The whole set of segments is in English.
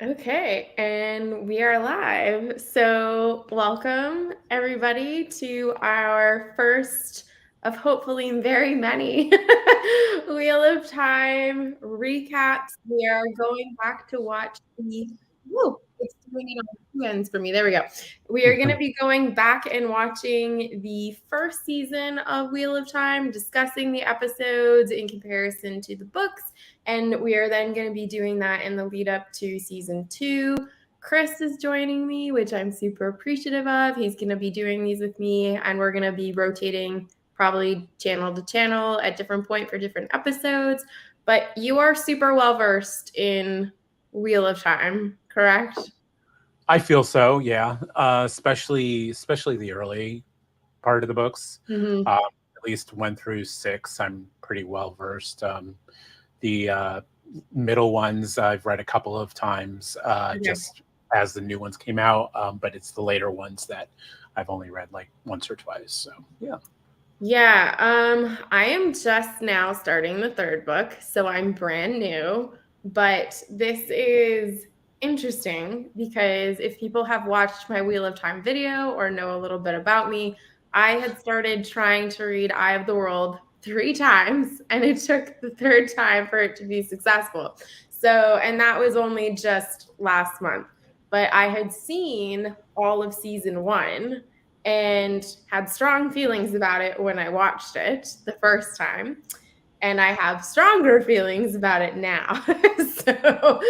Okay, and we are live. So, welcome everybody to our first of hopefully very many Wheel of Time recaps. We are going back to watch the. Whoa, it's doing it on two ends for me. There we go. We are going to be going back and watching the first season of Wheel of Time, discussing the episodes in comparison to the books. And we are then going to be doing that in the lead up to season 2. Chris is joining me, which I'm super appreciative of. He's going to be doing these with me, and we're going to be rotating probably channel to channel at different point for different episodes. But you are super well versed in Wheel of Time, correct? I feel so, yeah. Especially the early part of the books. Mm-hmm. At least 1 through 6, I'm pretty well versed. The middle ones I've read a couple of times, Okay. just as the new ones came out. But it's the later ones that I've only read like once or twice. So yeah. Yeah, I am just now starting the third book, so I'm brand new, but this is interesting because if people have watched my Wheel of Time video or know a little bit about me, I had started trying to read Eye of the World 3 times, and it took the third time for it to be successful. So, and that was only just last month, but I had seen all of season 1 and had strong feelings about it when I watched it the first time. And I have stronger feelings about it now. So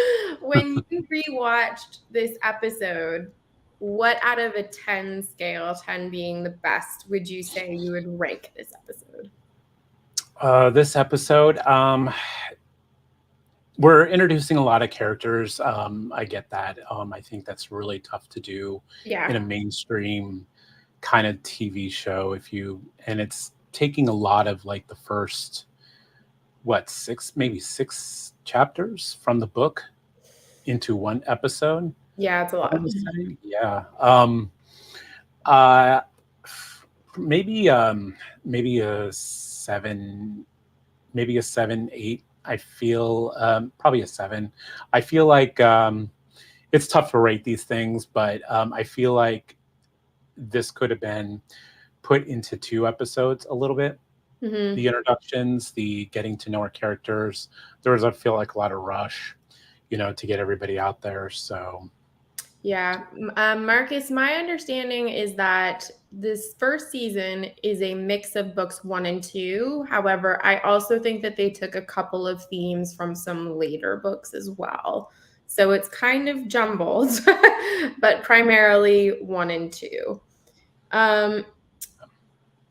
when you rewatched this episode, what out of a 10 scale, 10 being the best, would you say you would rank this episode? This episode, we're introducing a lot of characters. I get that. I think that's really tough to do in a Yeah. mainstream kind of TV show and it's taking a lot of like the first maybe 6 chapters from the book into one episode. Yeah, it's a I lot. want to say, yeah. Uh, maybe a 7, maybe a 7, 8. I feel probably a 7. I feel like it's tough to rate these things, but I feel like this could have been put into 2 episodes a little bit. Mm-hmm. The introductions, the getting to know our characters. There was, I feel like, a lot of rush, to get everybody out there. So Yeah. Marcus, my understanding is that this first season is a mix of books 1 and 2. However, I also think that they took a couple of themes from some later books as well. So it's kind of jumbled, but primarily 1 and 2. Um,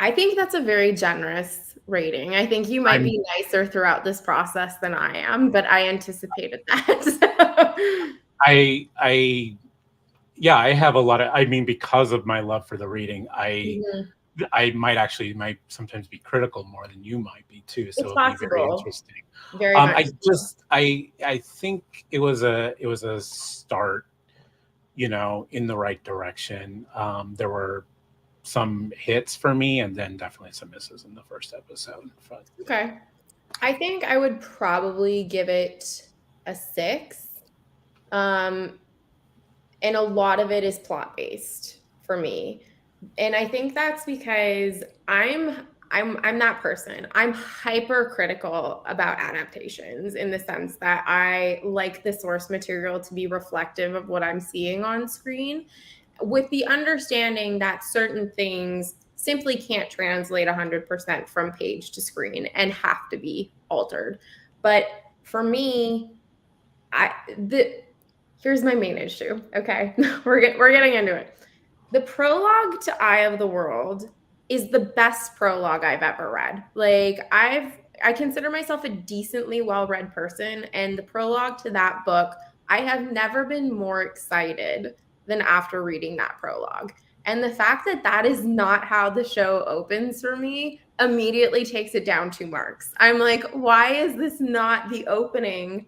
I think that's a very generous rating. I think you might I'm be nicer throughout this process than I am, but I anticipated that. I yeah, I have a lot of, I mean, because of my love for the reading, Mhm. I might sometimes be critical more than you might be too. So It's it'll be very possible. interesting. Very much I just I think it was a start, in the right direction. There were some hits for me, and then definitely some misses in the first episode. But okay. I think I would probably give it a 6. Um, and a lot of it is plot based for me. And I think that's because I'm that person. I'm hypercritical about adaptations in the sense that I like the source material to be reflective of what I'm seeing on screen, with the understanding that certain things simply can't translate 100% from page to screen and have to be altered. But for me, I the here's my main issue. Okay, we're getting into it. The prologue to Eye of the World is the best prologue I've ever read. Like I consider myself a decently well-read person, and the prologue to that book, I have never been more excited than after reading that prologue. And the fact that that is not how the show opens for me immediately takes it down 2 marks. I'm like, why is this not the opening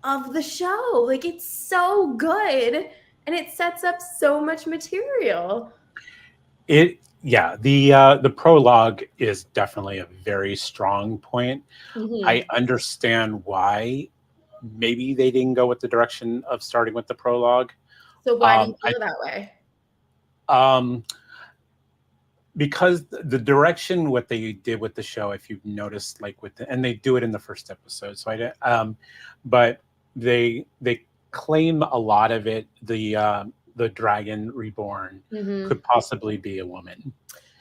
of the show? Like, it's so good and it sets up so much material. the prologue is definitely a very strong point. Mm-hmm. I understand why maybe they didn't go with the direction of starting with the prologue. So why do you I feel that way? um because the direction what they did with the show, if you've noticed, like with and they do it in the first episode, so I did, but they claim a lot of it, the Dragon Reborn Mm-hmm. could possibly be a woman.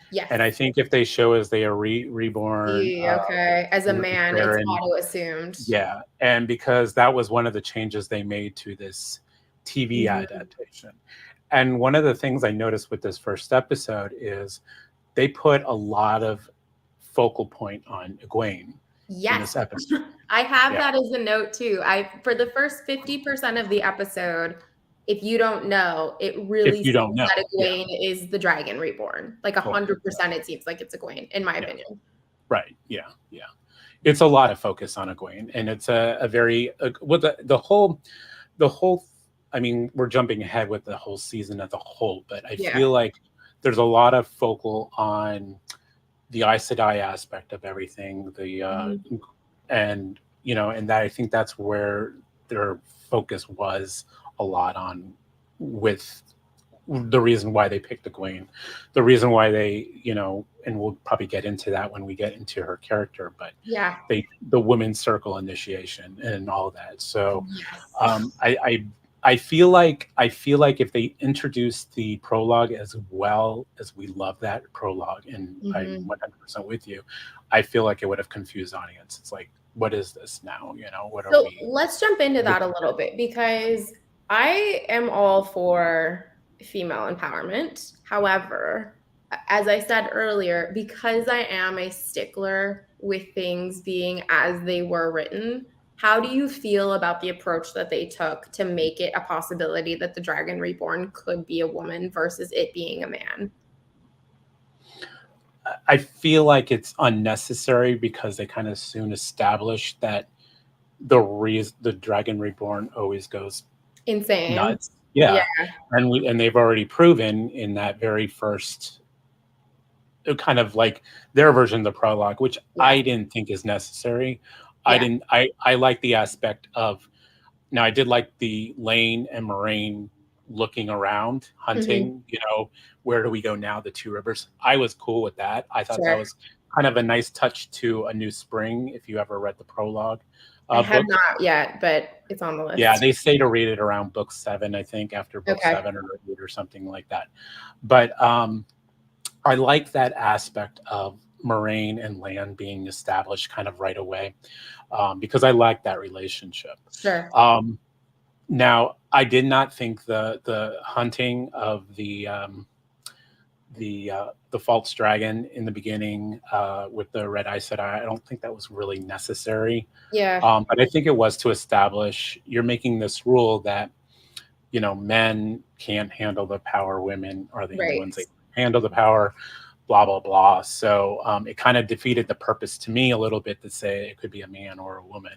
Yes. And I think if they show as they are reborn, Okay. As a man, it's they're in, auto assumed. yeah, and because that was one of the changes they made to this TV Mm-hmm. adaptation. And one of the things I noticed with this first episode is they put a lot of focal point on Egwene in Yes. this episode. I have Yeah, that as a note too. I for the first 50% of the episode, if you don't know, it if really you don't seems know, that yeah, Egwene is the Dragon Reborn. Like well, 100% it seems like it's Egwene, in my yeah, opinion. right, yeah, yeah. It's a lot of focus on Egwene, and it's a very with the whole. I mean, we're jumping ahead with the whole season as a whole, but I Yeah. feel like there's a lot of focal on the Aes Sedai aspect of everything, Mhm. and and that I think that's where their focus was a lot on, with the reason why they picked the Queen, the reason why they, and we'll probably get into that when we get into her character, but Yeah. the women's circle initiation and all that. So Yes. I feel like if they introduced the prologue as well as we love that prologue, and I'm Mhm. 100% with you, I feel like it would have confused audience. It's like, what is this now? What are So we let's jump into that a looking little bit because I am all for female empowerment. However, as I said earlier, because I am a stickler with things being as they were written, how do you feel about the approach that they took to make it a possibility that the Dragon Reborn could be a woman versus it being a man? I feel like it's unnecessary because they kind of soon established that the Dragon Reborn always goes Insane. nuts. Yeah, Yeah, and they've already proven in that very first, kind of like their version of the prologue, which yes, I didn't think is necessary. I yeah. didn't. I like the aspect of, now I did like the Lane and Moraine looking around, Mhm. hunting. Where do we go now? The two rivers. I was cool with that. I thought that Sure. was kind of a nice touch to A New Spring. If you ever read the prologue I have book, not yet, but it's on the yeah, list. they say to read it around book 7, I think, after book Okay. 7 or 8 or something like that. But I like that aspect of Moraine and Land being established kind of right away, because I like that relationship. Sure. Um, Now, I did not think the hunting of the false dragon in the beginning, with the red eye said, I don't think that was really necessary. Yeah. But I think it was to establish, you're making this rule that men can't handle the power, women are the only Right. ones that handle the power, blah blah blah. So it kind of defeated the purpose to me a little bit to say it could be a man or a woman,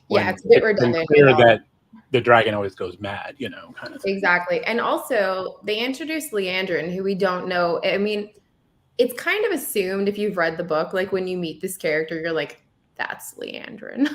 Yeah, when it's a bit it's been redundant and clear all. that the dragon always goes mad, kind of thing. Exactly. And also, they introduced Leandrin, who we don't know. I mean, it's kind of assumed if you've read the book, like when you meet this character, you're like, that's Leandrin.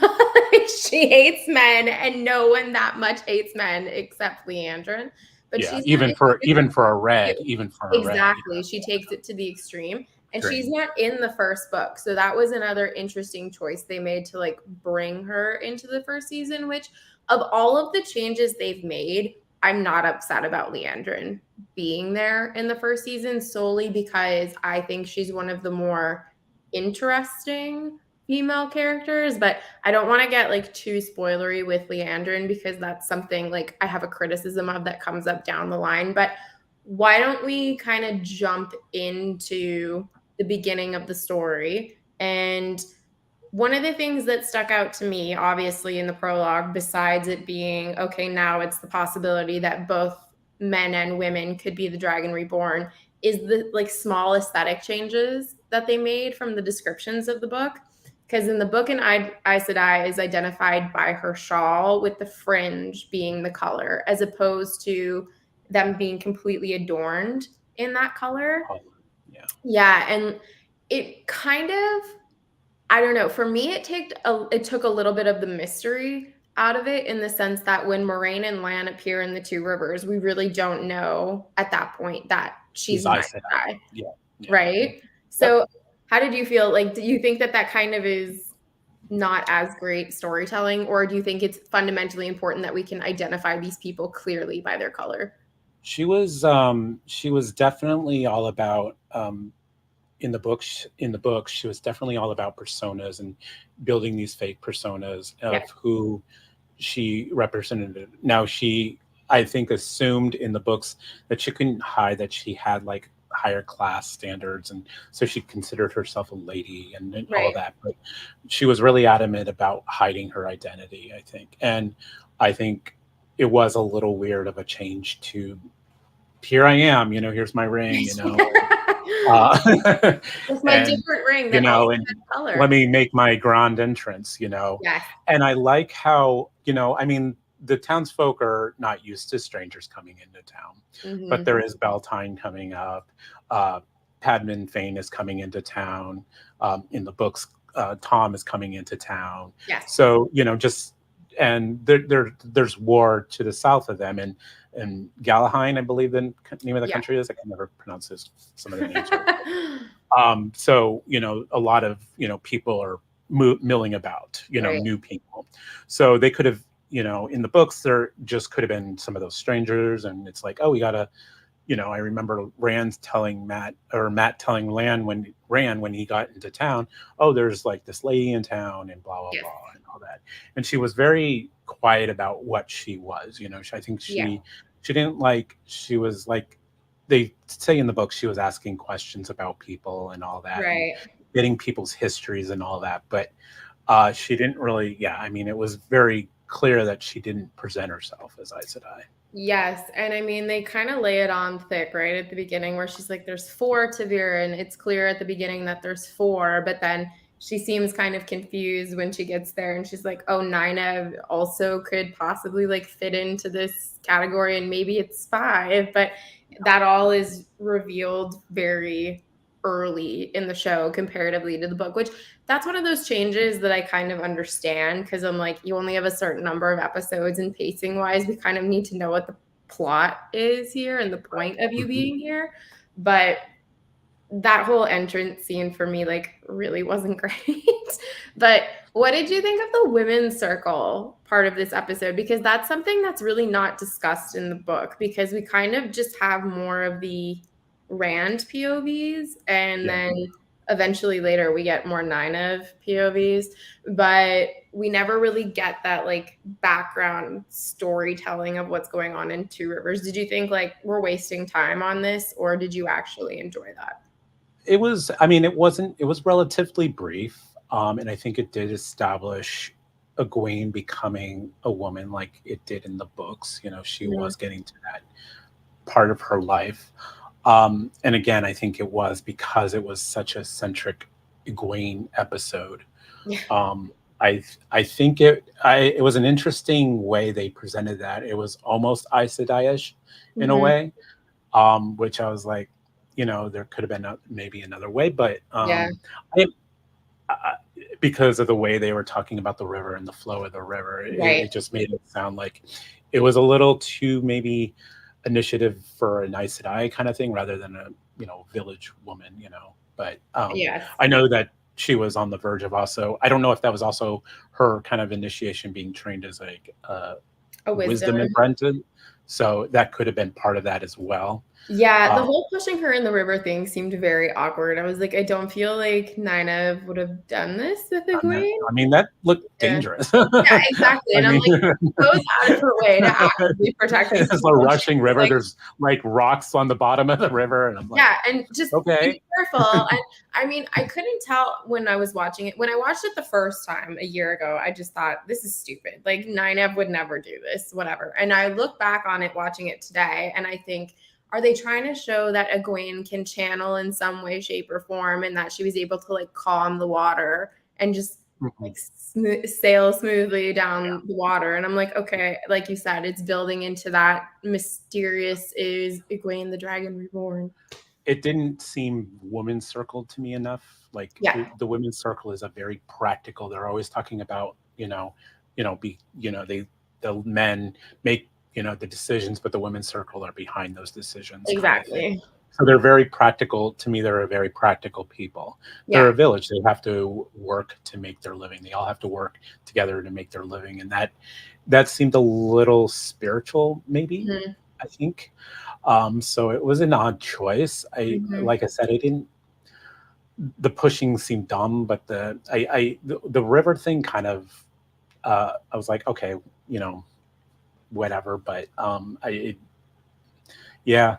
She hates men, and no one that much hates men except Leandrin. But Yeah, she's not even for a red, exactly. She takes it to the extreme. And she's extreme. not in the first book. So that was another interesting choice they made to like bring her into the first season, which of all of the changes they've made, I'm not upset about Leandrin being there in the first season solely because I think she's one of the more interesting female characters. But I don't want to get like too spoilery with Leandrin because that's something like I have a criticism of that comes up down the line. But why don't we kind of jump into the beginning of the story? And one of the things that stuck out to me, obviously, in the prologue, besides it being okay, now it's the possibility that both men and women could be the Dragon Reborn, is the like small aesthetic changes that they made from the descriptions of the book. Because in the book, an Aes Sedai is identified by her shawl with the fringe being the color, as opposed to them being completely adorned in that color. Oh, yeah. Yeah, and it kind of, I don't know. For me, it took a little bit of the mystery out of it, in the sense that when Moraine and Lan appear in the Two Rivers, we really don't know at that point that she's She's an Aes Aes Sedai. Sedai, Yeah. Yeah. right? Yep. So how did you feel? Like, do you think that that kind of is not as great storytelling, or do you think it's fundamentally important that we can identify these people clearly by their color? She was definitely all about in the books she was definitely all about personas and building these fake personas Yeah, of who she represented. Now she, I think, assumed in the books that she couldn't hide that she had like higher class standards, and so she considered herself a lady and all of right. that. But she was really adamant about hiding her identity, I think. And I think it was a little weird of a change to, here I am, here's my ring, uh, It's my and different ring that also and has let color. me make my grand entrance. Yes. And I like how, I mean, the townsfolk are not used to strangers coming into town, but Hmm. there is Beltane coming up. Uh, Padman Fane is coming into town. In the books, Tom is coming into town. Yes. So, just, and there's war to the south of them, and Galahine, I believe the name of the Yeah. country is. I can never pronounce some of the names right. So, a lot of, people are milling about, Right. new people. So they could have, in the books, there just could have been some of those strangers. And it's like, oh, we got to, I remember Rand telling Matt, or Matt telling Rand when he got into town, oh, there's like this lady in town and blah, blah, Yes. blah, and all that. And she was very quiet about what she was, I think Yeah. she didn't like, she was like, they say in the book, she was asking questions about people and all that, and Right. getting people's histories and all that. But she didn't really, yeah, I mean, it was very clear that she didn't present herself as Aes Sedai. Yes, and I mean, they kind of lay it on thick, right, at the beginning, where she's like, there's four Tavir, and it's clear at the beginning that there's four, but then she seems kind of confused when she gets there, and she's like, oh, Nynaeve also could possibly like fit into this category, and maybe it's five, but that all is revealed very early in the show comparatively to the book, which that's one of those changes that I kind of understand, because I'm like, you only have a certain number of episodes, and pacing wise, we kind of need to know what the plot is here and the point of you Mhm. being here. But that whole entrance scene for me, like, really wasn't great. But what did you think of the women's circle part of this episode? Because that's something that's really not discussed in the book, because we kind of just have more of the Rand POVs, and Yeah. then eventually later we get more Nynaeve POVs, but we never really get that like background storytelling of what's going on in Two Rivers. Did you think like we're wasting time on this, or did you actually enjoy that? It was, I mean, it was relatively brief. And I think it did establish Egwene becoming a woman like it did in the books. She Mhm. was getting to that part of her life. And again, I think it was because it was such a centric Egwene episode. Yeah. Um, I think it was an interesting way they presented that. It was almost Aes Sedai-ish in a Mhm. way, which I was like, there could have been maybe another way, but Yeah. I, I, because of the way they were talking about the river and the flow of the river, Right. it just made it sound like it was a little too maybe initiative for an Aes Sedai kind of thing rather than a village woman. But Yes. I know that she was on the verge of also. I don't know if that was also her kind of initiation, being trained as like A wisdom. wisdom apprentice. So that could have been part of that as well. Yeah, the Um, whole pushing her in the river thing seemed very awkward. I was like, I don't feel like Nina would have done this with Egwene. I mean, that looked Yeah. dangerous. Yeah, exactly. I And I'm mean, like, she goes out of her way to actively protect these it's a people. And she's rushing river. like, There's like rocks on the bottom of the river, and I'm like, yeah, and just be okay. careful. And I mean, I couldn't tell when I was watching it. When I watched it the first time a year ago, I just thought, this is stupid. Like, Nineveh would never do this, whatever. And I look back on it watching it today, and I think, are they trying to show that Egwene can channel in some way, shape, or form, and that she was able to like calm the water and just Mhm. like sail smoothly down the water? And I'm like, okay, like you said, it's building into that mysterious, is Egwene the Dragon Reborn? It didn't seem women's circled to me enough. Like Yeah. the women's circle is a very practical. They're always talking about, the men make, the decisions, but the women's circle are behind those decisions kind of thing. Exactly. So they're very practical. To me, they're a very practical people. They're Yeah. a village. They have to work to make their living. They all have to work together to make their living. And that seemed a little spiritual, maybe, Mhm. I think. So it was an odd choice. Mhm. Like I said, I didn't, the pushing seemed dumb, but the river thing kind of, I was like, okay, whatever. But yeah,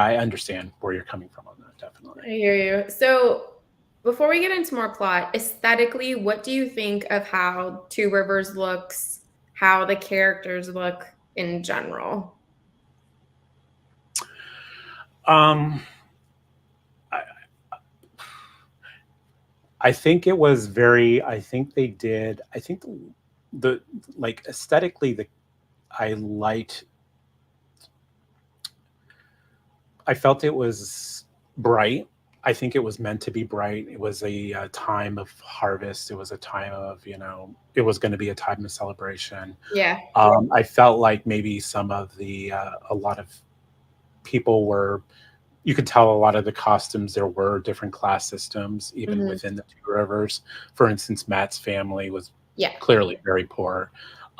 I understand where you're coming from on that, definitely. I hear you. So, before we get into more plot, aesthetically, what do you think of how Two Rivers looks, how the characters look in general? Um, I, I think it was very. I think they did. I think the like aesthetically, I liked. I felt it was bright. I think it was meant to be bright. It was a, time of harvest. It was a time of, it was going to be a time of celebration. Yeah. I felt like maybe a lot of people were, you could tell a lot of the costumes, there were different class systems, even Mhm. within the Two Rivers. For instance, Matt's family was Yeah. clearly very poor.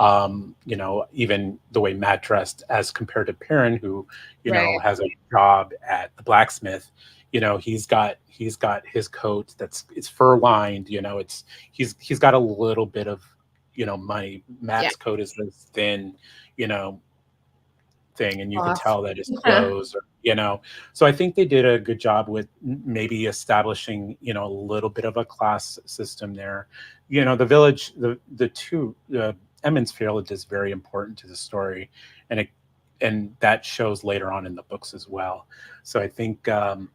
Even the way Matt dressed as compared to Perrin, who, Right. has a job at the blacksmith. He's got his coat it's fur lined, he's got a little bit of, money. Yeah. Matt's coat is this thin, you know, thing, and you could Off. tell that his clothes so I think they did a good job with maybe establishing, a little bit of a class system there. The village, the two Emmons village is very important to the story, and that shows later on in the books as well. So I think um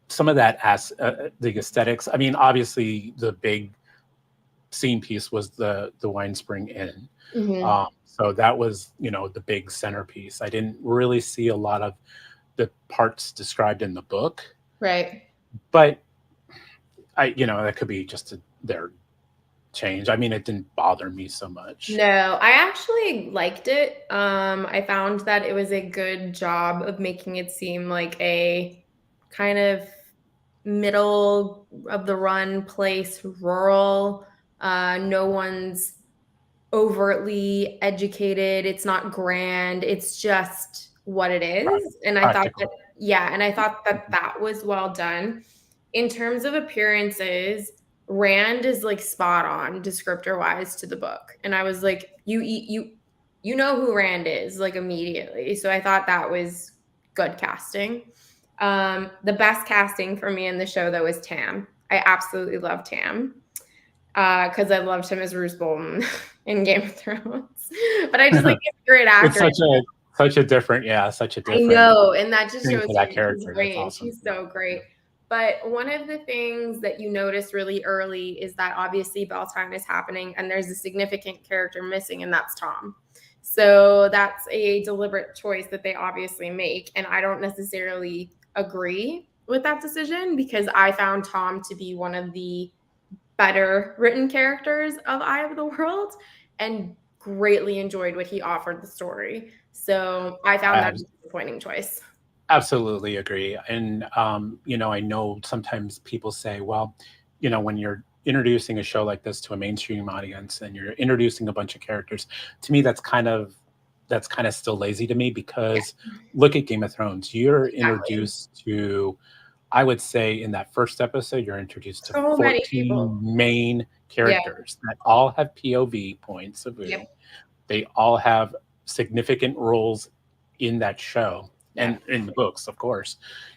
some of that as the aesthetics, I mean, obviously the big scene piece was the Wine Spring Inn. Mhm. So that was, the big centerpiece. I didn't really see a lot of the parts described in the book, Right. but that could be just their change. I mean, it didn't bother me so much. No, I actually liked it. I found that it was a good job of making it seem like a kind of middle of the run place, rural. No one's overtly educated. It's not grand. It's just what it is. And I thought that, Practical. yeah, and I thought that Mhm. that was well done. In terms of appearances, Rand is like spot on descriptor wise to the book. And I was like, you know who Rand is like immediately. So I thought that was good casting. The best casting for me in the show though is Tam. I absolutely love Tam because I loved him as Bruce Bolton in Game of Thrones. But I just like he's a great It's actor. such a I different know, and that just thing shows for that you his character. That's range. awesome. He's so great. But one of the things that you notice really early is that obviously Beltane is happening and there's a significant character missing, and that's Tom. So that's a deliberate choice that they obviously make. And I don't necessarily agree with that decision because I found Tom to be one of the better written characters of Eye of the World and greatly enjoyed what he offered the story. So I found that I a disappointing choice. absolutely agree. And, I know sometimes people say, well, when you're introducing a show like this to a mainstream audience and you're introducing a bunch of characters, to me, that's kind of still lazy to me Yeah, because look at Game of Thrones. You're exactly. introduced to, I would say in that first episode, you're introduced to So many people. 14 main Yeah. characters that all have POV points of view. Yep. They all have significant roles in that show and Yep. in the books, of course,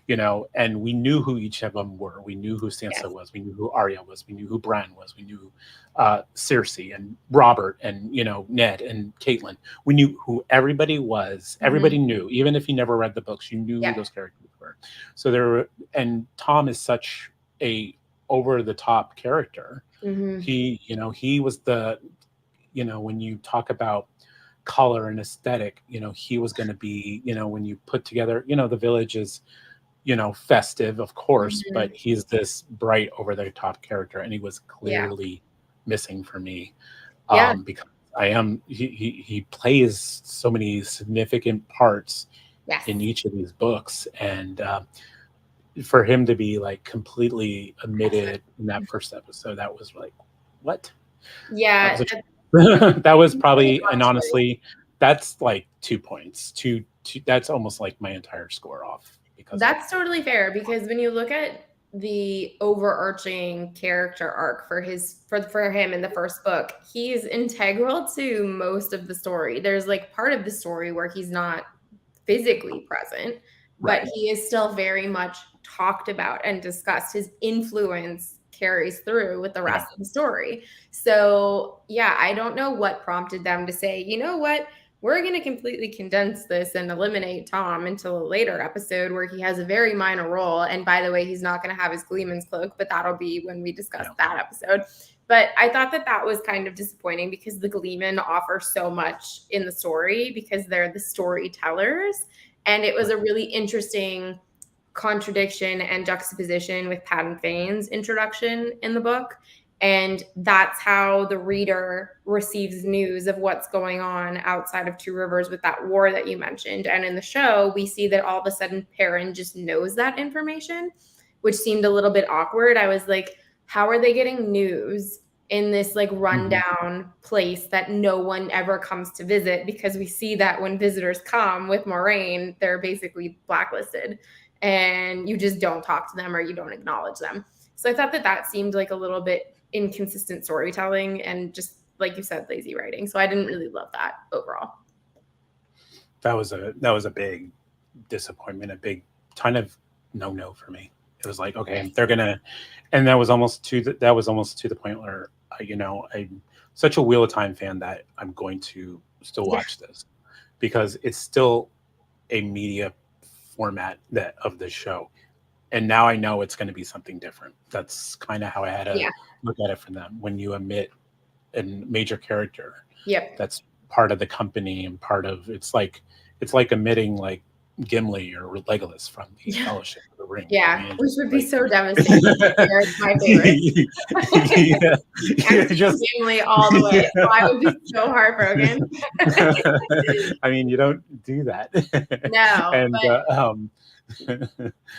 and we knew who each of them were. We knew who Sansa Yes. was. We knew who Arya was. We knew who Bran was. We knew Cersei and Robert and, Ned and Caitlin. We knew who everybody was. Mhm. Everybody knew, even if you never read the books, you knew who Yep. those characters were. So and Tom is such a over the top character. Mhm. He was when you talk about color and aesthetic, he was going to be, when you put together, the village is, festive, of course, but Mhm. he's this bright over the top character, and he was Yeah. clearly missing for me. Yeah. Because he plays so many significant parts Yes. in each of these books, and for him to be like completely omitted in that first episode, that was like, what? That Yeah. was that was Really probably, and controversial. honestly, that's like 2 points. That's almost like my entire score off because of That's totally fair, because when you look at the overarching character arc for him in the first book, he's integral to most of the story. There's like part of the story where he's not physically present, but right. he is still very much talked about and discussed. His influence carries through with the Yeah. rest of the story. So, yeah, I don't know what prompted them to say, you know what? We're going to completely condense this and eliminate Tom until a later episode where he has a very minor role. And by the way, he's not going to have his Gleeman's cloak, but that'll be when we discuss that episode. But I thought that was kind of disappointing, because the Gleeman offer so much in the story because they're the storytellers. And it was a really interesting contradiction and juxtaposition with Padden Fane's introduction in the book. And that's how the reader receives news of what's going on outside of Two Rivers with that war that you mentioned. And in the show, we see that all of a sudden Perrin just knows that information, which seemed a little bit awkward. I was like, how are they getting news in this like rundown place that no one ever comes to visit? Because we see that when visitors come with Moraine, they're basically blacklisted and you just don't talk to them or you don't acknowledge them. So I thought that seemed like a little bit inconsistent storytelling and just, like you said, lazy writing. So I didn't really love that overall. That was a big disappointment, a big kind of no for me. It was like, okay, they're gonna, and that was almost to the point where I'm such a Wheel of Time fan that I'm going to still watch this because it's still a media format of the show, and now I know it's going to be something different. That's kind of how I had to look at it from them. When you omit a major character, that's part of the company and part of it's like omitting like Gimli or Legolas from the Fellowship of the Ring. Yeah, I mean, which would be so devastating. It's my favorite. I'm just Gimli all the way. So I would be so heartbroken. I mean, you don't do that. No. And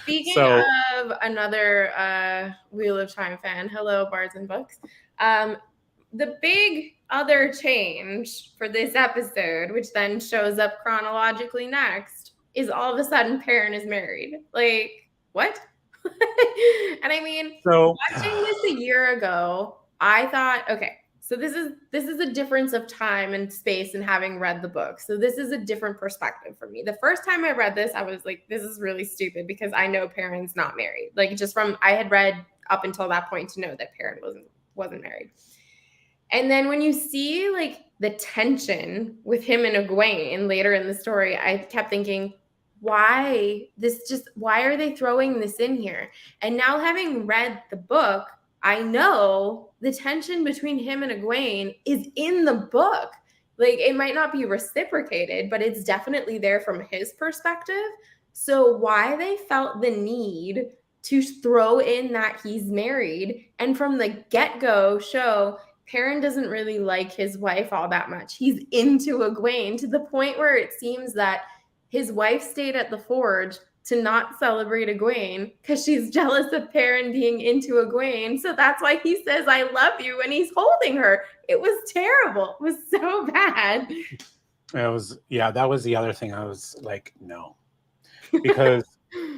speaking of another Wheel of Time fan, hello, Bards and Books. The big other change for this episode, which then shows up chronologically next, is all of a sudden Perrin is married. Like, what? And I mean, watching this a year ago, I thought, okay, so this is a difference of time and space and having read the book. So this is a different perspective for me. The first time I read this, I was like, this is really stupid because I know Perrin's not married. Like, just from I had read up until that point to know that Perrin wasn't married. And then when you see like the tension with him and Egwene later in the story, I kept thinking, why are they throwing this in here? And now having read the book, I know the tension between him and Egwene is in the book. Like, it might not be reciprocated, but it's definitely there from his perspective. So why they felt the need to throw in that he's married, and from the get-go show Perrin doesn't really like his wife all that much. He's into Egwene to the point where it seems that his wife stayed at the forge to not celebrate Egwene because she's jealous of Perrin being into Egwene. So that's why he says, I love you, when he's holding her. It was terrible. It was so bad. That was the other thing. I was like, no. Because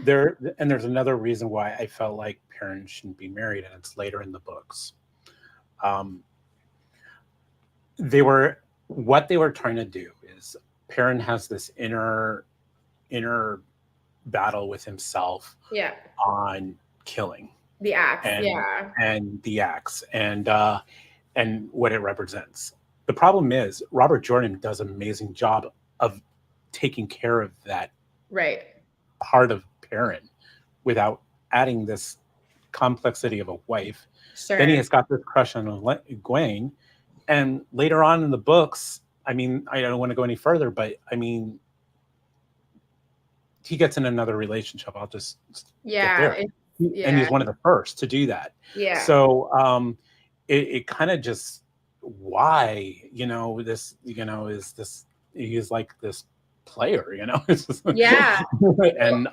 there's another reason why I felt like Perrin shouldn't be married, and it's later in the books. What they were trying to do is Perrin has this inner battle with himself on killing the axe and the axe and what it represents. The problem is Robert Jordan does an amazing job of taking care of that part of Perrin without adding this complexity of a wife. Then he has got this crush on Egwene. And later on in the books, I mean, I don't want to go any further, but I mean, he gets in another relationship. I'll just get there. And he's one of the first to do that. Yeah. So it kind of just, why, this, is this, he's like this player, it's just, Yeah, and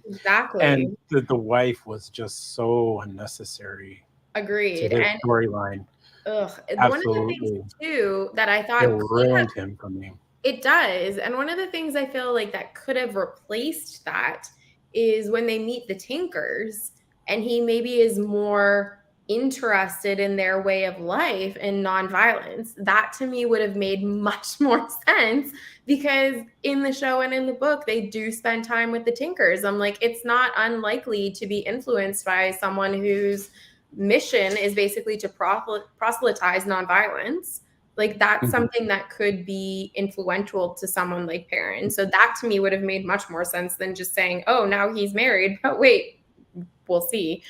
exactly. the wife was just so unnecessary to Agreed. this And storyline. ugh, one of the things Absolutely. too that I It thought could have, ruined him for me. it does. And one of the things I feel like that could have replaced that is when they meet the Tinkers and he maybe is more interested in their way of life and nonviolence. That to me would have made much more sense because in the show and in the book, they do spend time with the Tinkers. I'm like, it's not unlikely to be influenced by someone whose mission is basically to proselytize nonviolence. Like that's Mhm. something that could be influential to someone like Perrin. So that to me would have made much more sense than just saying, "Oh, now he's married." But wait, we'll see.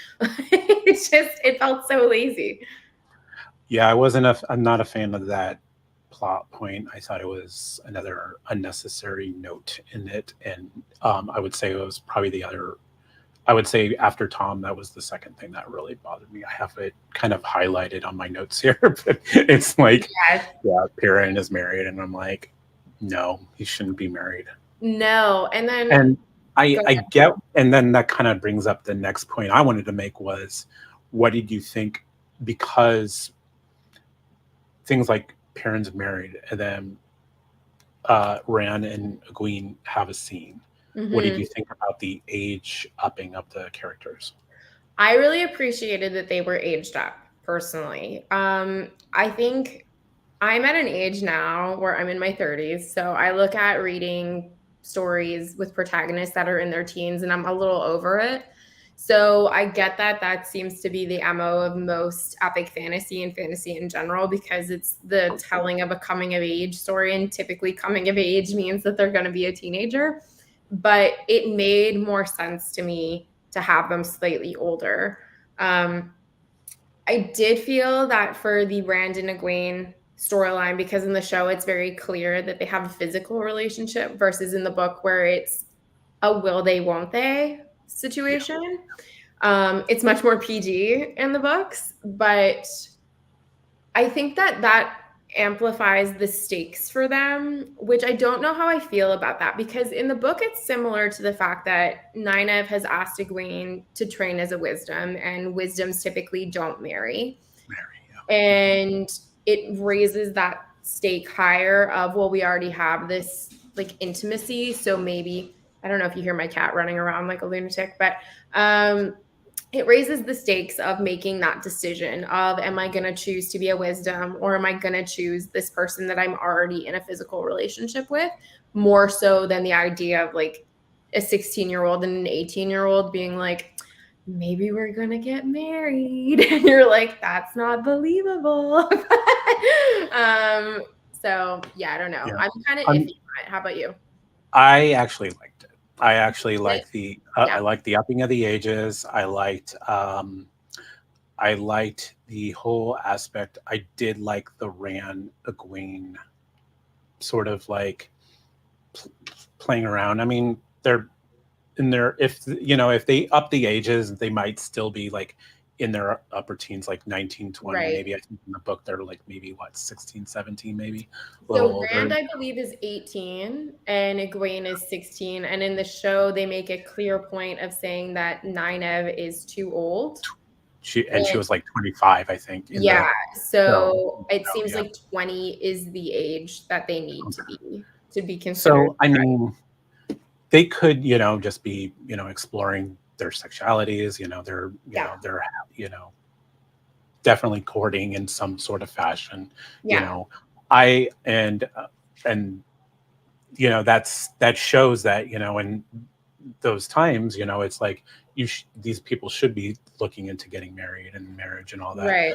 It felt so lazy. Yeah, I'm not a fan of that plot point. I thought it was another unnecessary note in it, and I would say it was probably the other. I would say after Tom, that was the second thing that really bothered me. I have it kind of highlighted on my notes here, but it's like, Yes. yeah, Perrin is married, and I'm like, no, he shouldn't be married. No. And then And go I ahead. get, and then that kind of brings up the next point I wanted to make was, what did you think? Because things like Perrin's married, and then Ran and Egwene have a scene. What did Mhm. you think about the age upping of the characters? I really appreciated that they were aged up personally. I think I'm at an age now where I'm in my 30s. So I look at reading stories with protagonists that are in their teens and I'm a little over it. So I get that that seems to be the MO of most epic fantasy and fantasy in general because it's the telling of a coming of age story. And typically, coming of age means that they're going to be a teenager. But it made more sense to me to have them slightly older. Um, I did feel that for the Rand and Egwene storyline, because in the show it's very clear that they have a physical relationship versus in the book where it's a will they, won't they Yeah. situation. It's much more PG in the books, but I think that that amplifies the stakes for them, which I don't know how I feel about that because in the book it's similar to the fact that Nynaeve has asked Egwene to train as a wisdom, and wisdoms typically don't marry. Mary, yeah. Mhm. And it raises that stake higher of, well, we already have this like intimacy, so maybe I don't know if you hear my cat running around like a lunatic, but um it raises the stakes of making that decision of, am I going to choose to be a wisdom or am I going to choose this person that I'm already in a physical relationship with, more so than the idea of like a 16-year-old and an 18-year-old being like, maybe we're going to get married. And you're like, that's not believable. So yeah, I don't know. Yeah. I'm kind of iffy I'm on it. How about you? I actually liked it. I actually It? liked the Yeah. I liked the upping of the ages. I liked the whole aspect. I did like the Ran Egwene sort of like pl- playing around. I mean, they're in their, if they up the ages, they might still be like in their upper teens, like 19, 20 Right. maybe. I think in the book they're like maybe what, 16, 17 maybe, a little So older. Rand, I believe, is 18 and Egwene is 16. And in the show, they make a clear point of saying that Nynaeve is too old. She And was like 25, I think, in yeah, the show. so it Oh, seems yeah. like 20 is the age that they need Okay. to be considered. So, I mean, they could, just be, exploring their sexualities, Yeah. they're, you know, definitely courting in some sort of fashion, you Yeah. know. I and that shows that, in those times, it's like these people should be looking into getting married and marriage and all that. Right.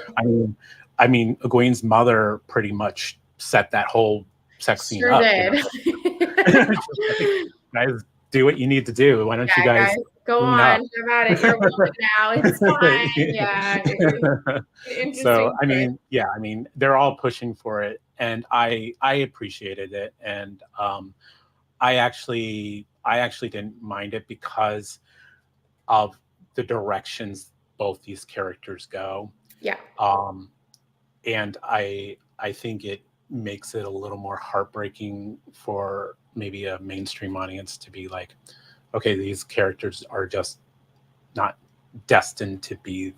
I mean, Egwene's mother pretty much set that whole sex scene Sure up, did. Just like, guys, do what you need to do. Why don't you Yeah, guys, guys go clean on. up? Have at it. You're a woman now. It's fine. Yeah. It's an So, interesting I choice. mean, yeah, I mean, they're all pushing for it, and I appreciated it, and I actually didn't mind it because of the directions both these characters go. Yeah. Um, and I think it makes it a little more heartbreaking for maybe a mainstream audience to be like, okay, these characters are just not destined to be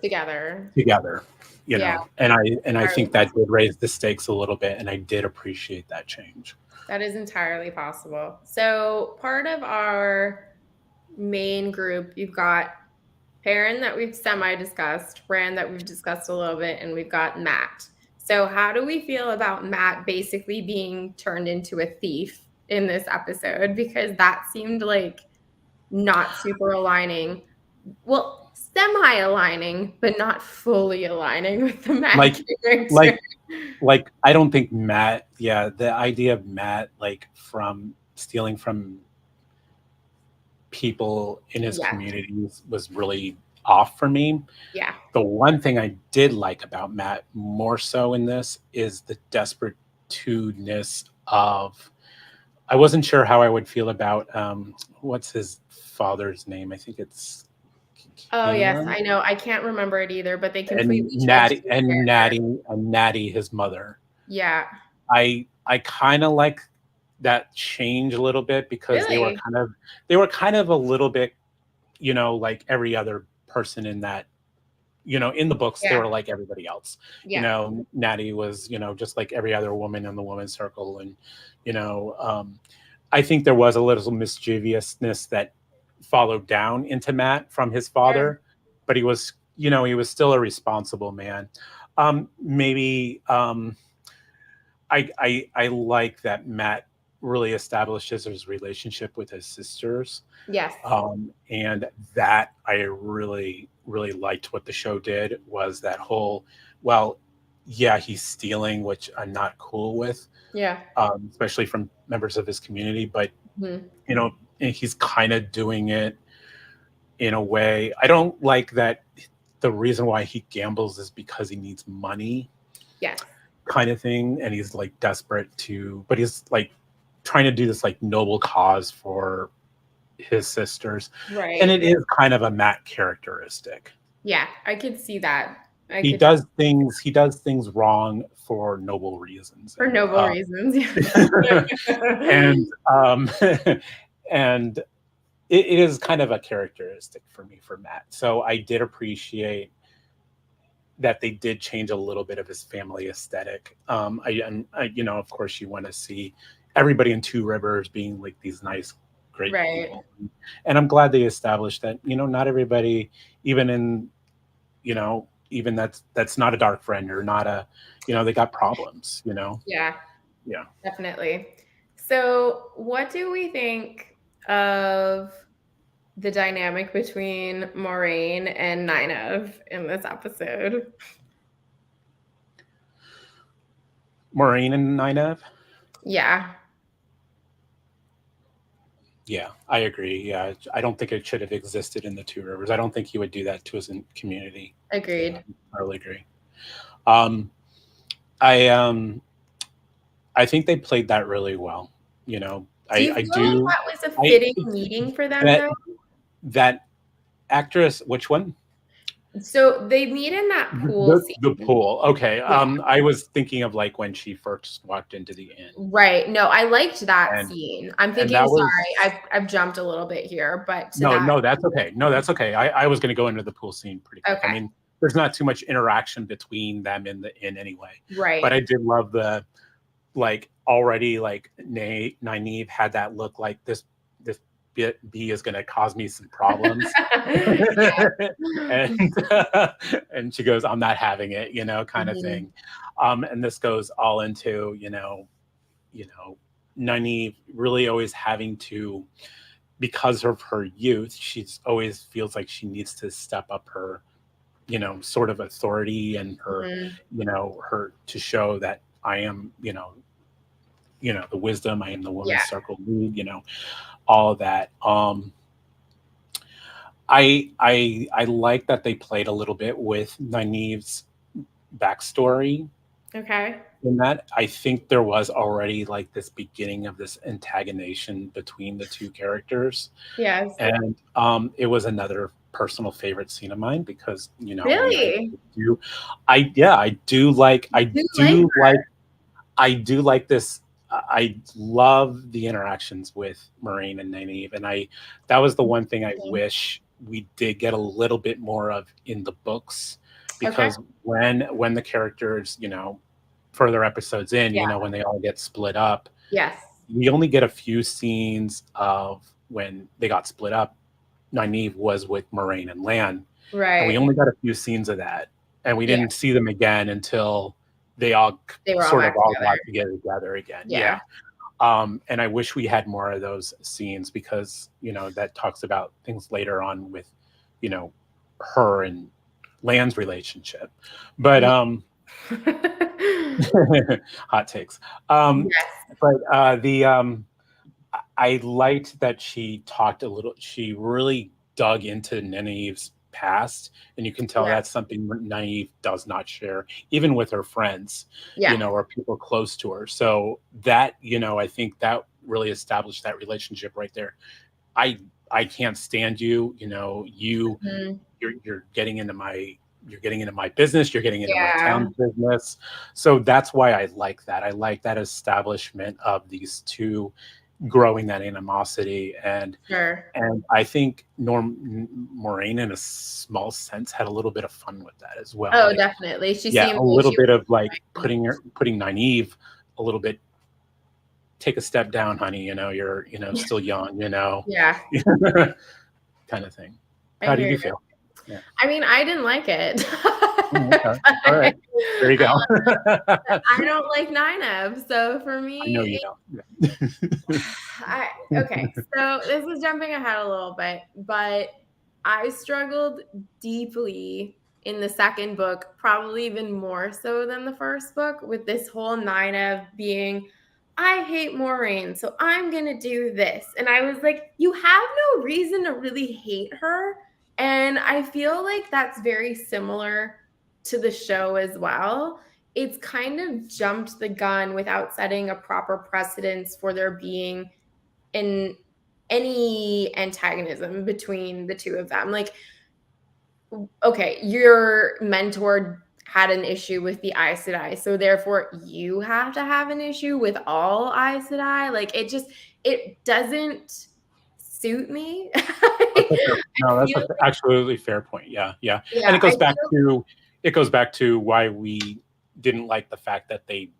Together. together, you Yeah, know. And I entirely think that did possible. raise the stakes a little bit, and I did appreciate that change. That is entirely possible. So part of our main group, you've got Perrin that we've semi-discussed, Bran that we've discussed a little bit, and we've got Matt. So how do we feel about Matt basically being turned into a thief in this episode? Because that seemed like not super aligning. Well, semi-aligning, but not fully aligning with the Matt Like character. like I don't think Matt, yeah, the idea of Matt like from stealing from people in his Yeah, communities was really off for me. yeah. The one thing I did like about Matt more so in this is the desperate-ness of. I wasn't sure how I would feel about what's his father's name? I think it's Oh yes, Cameron I know. I can't remember it either, but they and completely changed his character. Natty, his mother. Yeah. I kind of like that change a little bit because Really? they were kind of a little bit, like every other person in that, in the books they Yeah. were like everybody else. Yeah. Natty was, just like every other woman in the women's circle, and I think there was a little mischievousness that followed down into Matt from his Sure. father, but he was still a responsible man. Maybe I like that Matt really establishes his relationship with his sisters, Yes. and that I really really liked what the show did was that whole, well, yeah, he's stealing, which I'm not cool with, Yeah. especially from members of his community, but Mhm. he's kind of doing it in a way. I don't like that the reason why he gambles is because he needs money, Yes. kind of thing, and he's like desperate to, but he's like trying to do this like noble cause for his sisters, and Right. it is kind of a Matt characteristic. Yeah, I could see that. I He could does things he does things wrong for noble reasons, for noble reasons. and and it is kind of a characteristic for me for Matt. So I did appreciate that they did change a little bit of his family aesthetic. Of course, you want to see everybody in Two Rivers being like these nice, great Right. people, and I'm glad they established that not everybody, even in even that's not a dark friend or not a, they got problems. Yeah, Yeah. definitely. So, what do we think of the dynamic between Moraine and Nynaeve in this episode? Moraine and Nynaeve. Yeah, Yeah, I agree. Yeah, I don't think it should have existed in the Two Rivers. I don't think he would do that to his community. Yeah, agreed. I totally agree. Um, I um, I think they played that really well. Do you I feel like do. that was a I fitting meeting for them, that though? that actress. Which one? So they meet in that pool The scene. pool. Okay. Yeah. I was thinking of like when she first walked into the inn, Right. No, I liked that and scene. I'm and thinking, that sorry, was. I've jumped a little bit here, but to No, that, no, that's okay. No, that's okay. I was going to go into the pool scene pretty quick. I okay. mean, there's not too much interaction between them in the inn anyway. But Right. I did love the like already like Nynaeve had that look like this bee is going to cause me some problems, Yeah. and and she goes, I'm not having it, kind of Mhm. thing. And this goes all into Nynaeve really always having to, because of her youth, she's always feels like she needs to step up her, sort of authority and her, Mhm. her to show that I am, the wisdom, I am the woman's Yeah. circle lead, all of that. I like that they played a little bit with Nynaeve's backstory Okay. in that. I think there was already like this beginning of this antagonization between the two characters, Yes. and it was another personal favorite scene of mine because Really? I You like do like I do like this. I love the interactions with Moraine and Nynaeve, and that was the one thing I her? wish we did get a little bit more of in the books, Okay. because when the characters, further episodes in, Yeah. when they all get split up, Yes. we only get a few scenes of when they got split up. Nynaeve was with Moraine and Lan, and we Right. only got a few scenes of that, and we Yeah. didn't see them again until they all They were all sort back of all together. got together again. Yeah. And I wish we had more of those scenes because that talks about things later on with her and Lan's relationship. But hot takes. Yes. But I liked that she talked a little. She really dug into Nynaeve's past, and you can tell Yeah. that's something Nynaeve does not share, even with her friends, Yeah. or people close to her. So that I think that really established that relationship right there. I can't stand you. Mhm. You're getting into my business. You're getting into my Yeah. town's business. So that's why I like that. I like that establishment of these two growing that animosity, and Sure. I think Moraine in a small sense had a little bit of fun with that as well. Oh, Like, definitely. She yeah, seemed a like little she was bit of like enjoying putting Nynaeve a little bit, take a step down, honey. You're it. still young. Yeah. Kind of thing. I How hear did you you. feel? Yeah. I mean, I didn't like it. Okay. All right. There you go. I don't like 9 so for I know me, you don't. okay, so this is jumping ahead a little bit, but I struggled deeply in the second book, probably even more so than the first book, with this whole Nynaeve being, I hate Moraine, so I'm gonna do this. And I was like, you have no reason to really hate her. And I feel like that's very similar to the show as well. It's kind of jumped the gun without setting a proper precedence for there being an any antagonism between the two of them. Like, okay, your mentor had an issue with the Aes Sedai, so therefore you have to have an issue with all Aes Sedai. Like, it doesn't suit me. That's a fair, I no, that's feel a absolutely fair point. Yeah, yeah, and yeah, I feel it goes back to why we didn't like the fact that they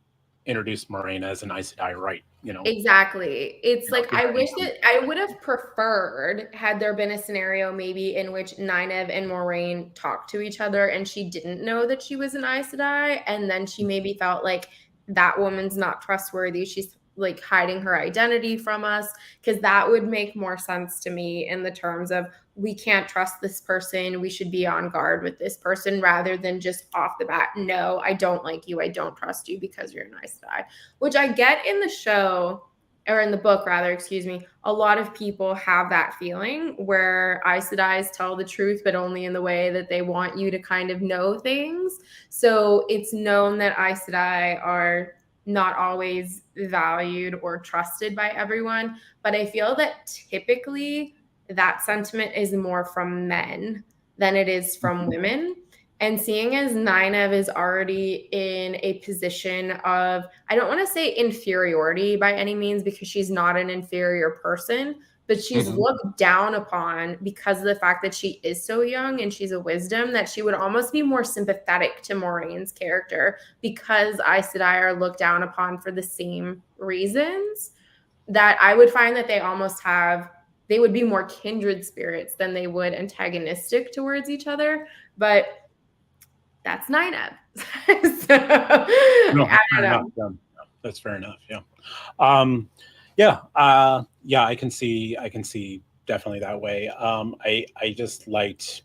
introduced Marina as an Aes Sedai, right? exactly. It's like I wish beginning. that I would have preferred had there been a scenario maybe in which Nynaeve and Moraine talked to each other and she didn't know that she was an Aes Sedai, and then she maybe felt like that woman's not trustworthy. She's like hiding her identity from us, because that would make more sense to me in the terms of we can't trust this person. We should be on guard with this person rather than just off the bat, no, I don't like you. I don't trust you because you're an Aes Sedai, which I get in the show, or in the book rather, excuse me. A lot of people have that feeling where Aes Sedais tell the truth, but only in the way that they want you to kind of know things. So it's known that Aes Sedai are not always valued or trusted by everyone. But I feel that typically that sentiment is more from men than it is from women. And seeing as Nynaeve is already in a position of, I don't want to say inferiority by any means, because she's not an inferior person, but she's Mhm. looked down upon because of the fact that she is so young and she's a wisdom, that she would almost be more sympathetic to Moraine's character because Aes Sedai are looked down upon for the same reasons. That I would find that they would be more kindred spirits than they would antagonistic towards each other. But that's Nynaeve. So, No, I that's fair don't enough. know. Yeah, that's fair enough. Yeah. Yeah. Yeah. I can see definitely that way. I just liked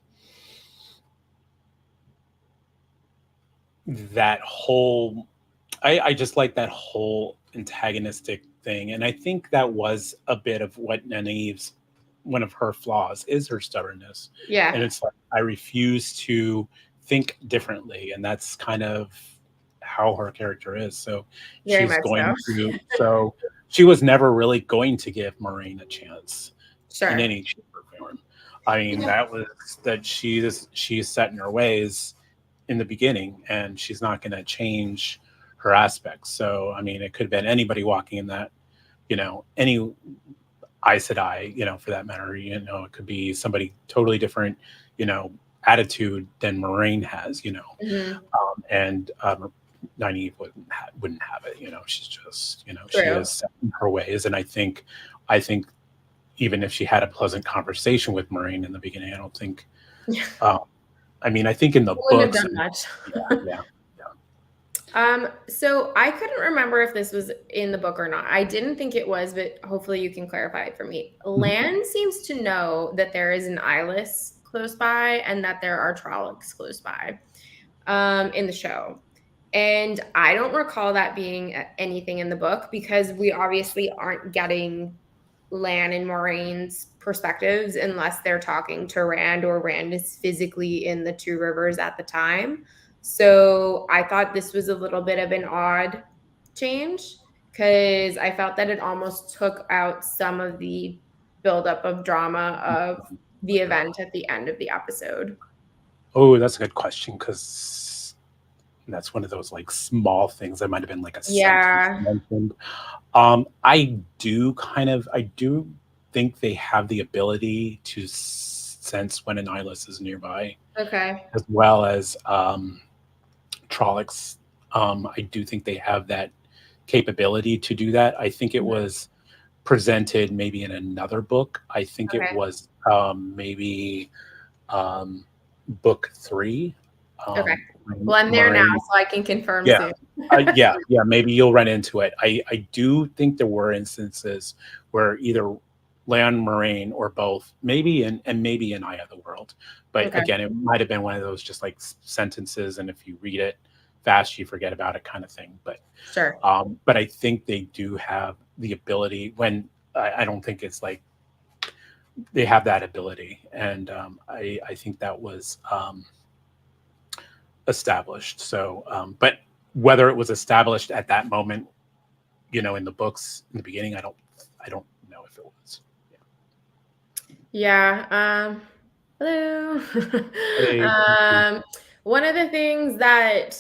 that whole. I just like that whole antagonistic thing, and I think that was a bit of what Nynaeve's one of her flaws is her stubbornness, and Yeah, it's like I refuse to think differently, and that's kind of how her character is. So very she's much so. going to. So she was never really going to give Moraine a chance in Sure. any shape or form. I mean, Yeah. that was that she's set in her ways in the beginning, and she's not going to change her aspects. So, I mean, it could have been anybody walking in that, any Aes Sedai, for that matter. It could be somebody totally different, attitude than Moraine has, Mhm. and Nynaeve wouldn't have it. She's just, she True. is set in her ways, and I think even if she had a pleasant conversation with Moraine in the beginning, I don't think. Yeah. Um, I mean, I think in the Wouldn't have books, done much. yeah, yeah, yeah. So I couldn't remember if this was in the book or not. I didn't think it was, but hopefully you can clarify it for me. Mhm. Lan seems to know that there is an eyeless close by and that there are Trollocs close by in the show. And I don't recall that being anything in the book because we obviously aren't getting Lan and Moraine's perspectives unless they're talking to Rand or Rand is physically in the Two Rivers at the time. So I thought this was a little bit of an odd change because I felt that it almost took out some of the buildup of drama of the event at the end of the episode. Oh, that's a good question because that's one of those like small things that might have been like a sentence Yeah. mentioned. I do think they have the ability to sense when an eyeless is nearby, Okay. as well as Trollocs. I do think they have that capability to do that. I think it Mhm. was presented maybe in another book. I think it Okay. was maybe um, book 3. Okay. When Well, I'm there now, Moraine, so I can confirm yeah, soon. yeah, maybe you'll run into it. I do think there were instances where either Leon Moraine or both, maybe and maybe in Eye of the World, but Okay. again, it might have been one of those just like sentences, and if you read it fast, you forget about it kind of thing. Sure. But I think they do have the ability. When I don't think it's like they have that ability, and I think that was established. So, but whether it was established at that moment, in the books in the beginning, I don't know if it was. Yeah. Hello. Hey, um, One of the things that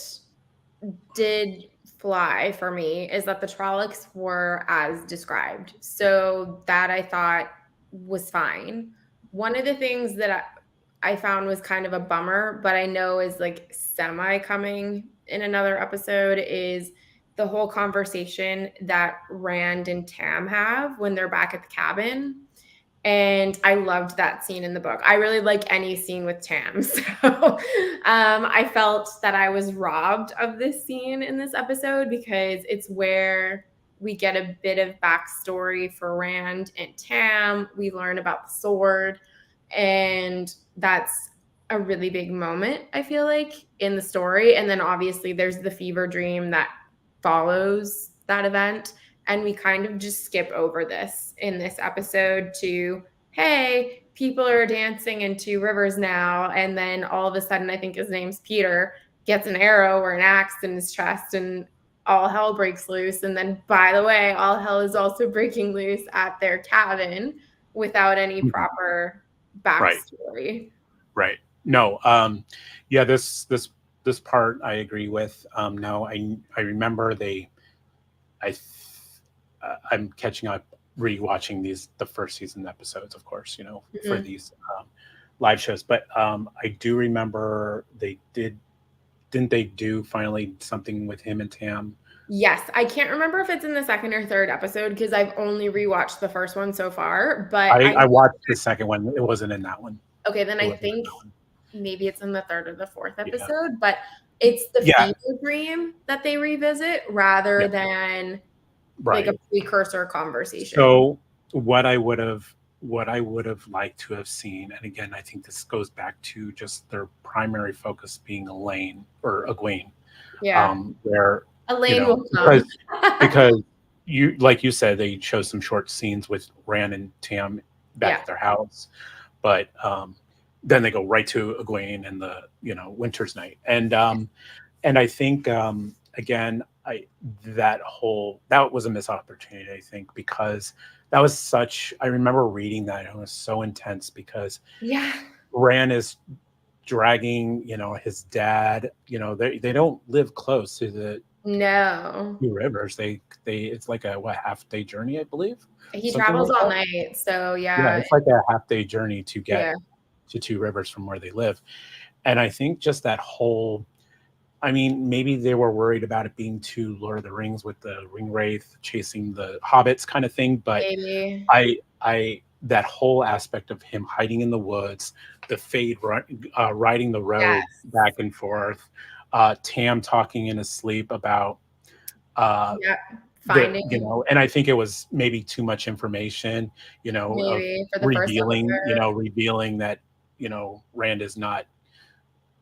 did fly for me is that the Trollocs were as described. So that I thought was fine. One of the things that I found was kind of a bummer, but I know is like semi coming in another episode is the whole conversation that Rand and Tam have when they're back at the cabin. And I loved that scene in the book. I really like any scene with Tam. So I felt that I was robbed of this scene in this episode because it's where we get a bit of backstory for Rand and Tam. We learn about the sword. And that's a really big moment, I feel like, in the story. And then obviously there's the fever dream that follows that event. And we kind of just skip over this in this episode to, hey, people are dancing in Two Rivers now. And then all of a sudden, I think his name's Peter, gets an arrow or an axe in his chest and all hell breaks loose. And then, by the way, all hell is also breaking loose at their cabin without any Mhm. proper Right, backstory. right. No, yeah, this part I agree with. No, I remember I th- I'm catching up rewatching the first season episodes, of course, for Mhm. these live shows. But I do remember didn't they do finally something with him and Tam? Yes, I can't remember if it's in the second or third episode because I've only rewatched the first one so far. But I I I watched the second one. It wasn't in that one. okay, then It I wasn't in think that one. maybe it's in the third or the fourth Yeah. episode, but it's the Yeah. fever dream that they revisit rather Yeah. than like a Right. precursor conversation. So what I would have liked to have seen, and again, I think this goes back to just their primary focus being Elaine or Egwene, Yeah. where Elaine will come. because you like you said they show some short scenes with Rand and Tam back Yeah. at their house, but then they go right to Egwene and the Winter's Night, and I think again that was a missed opportunity, I think, because that was such. I remember reading that and it was so intense because Yeah. Rand is dragging, his dad. They don't live close to the No. two rivers. They it's like a half day journey, I believe, He something travels like all that. night, so Yeah, yeah. it's like a half day journey to get Yeah. to two rivers from where they live, and I think just that whole. I mean, maybe they were worried about it being too Lord of the Rings with the ring wraith chasing the hobbits kind of thing, but Maybe. I that whole aspect of him hiding in the woods, the Fade riding the road Yes. back and forth, Tam talking in his sleep about uh, Yep. Finding and I think it was maybe too much information, of maybe for the first episode. revealing that Rand is not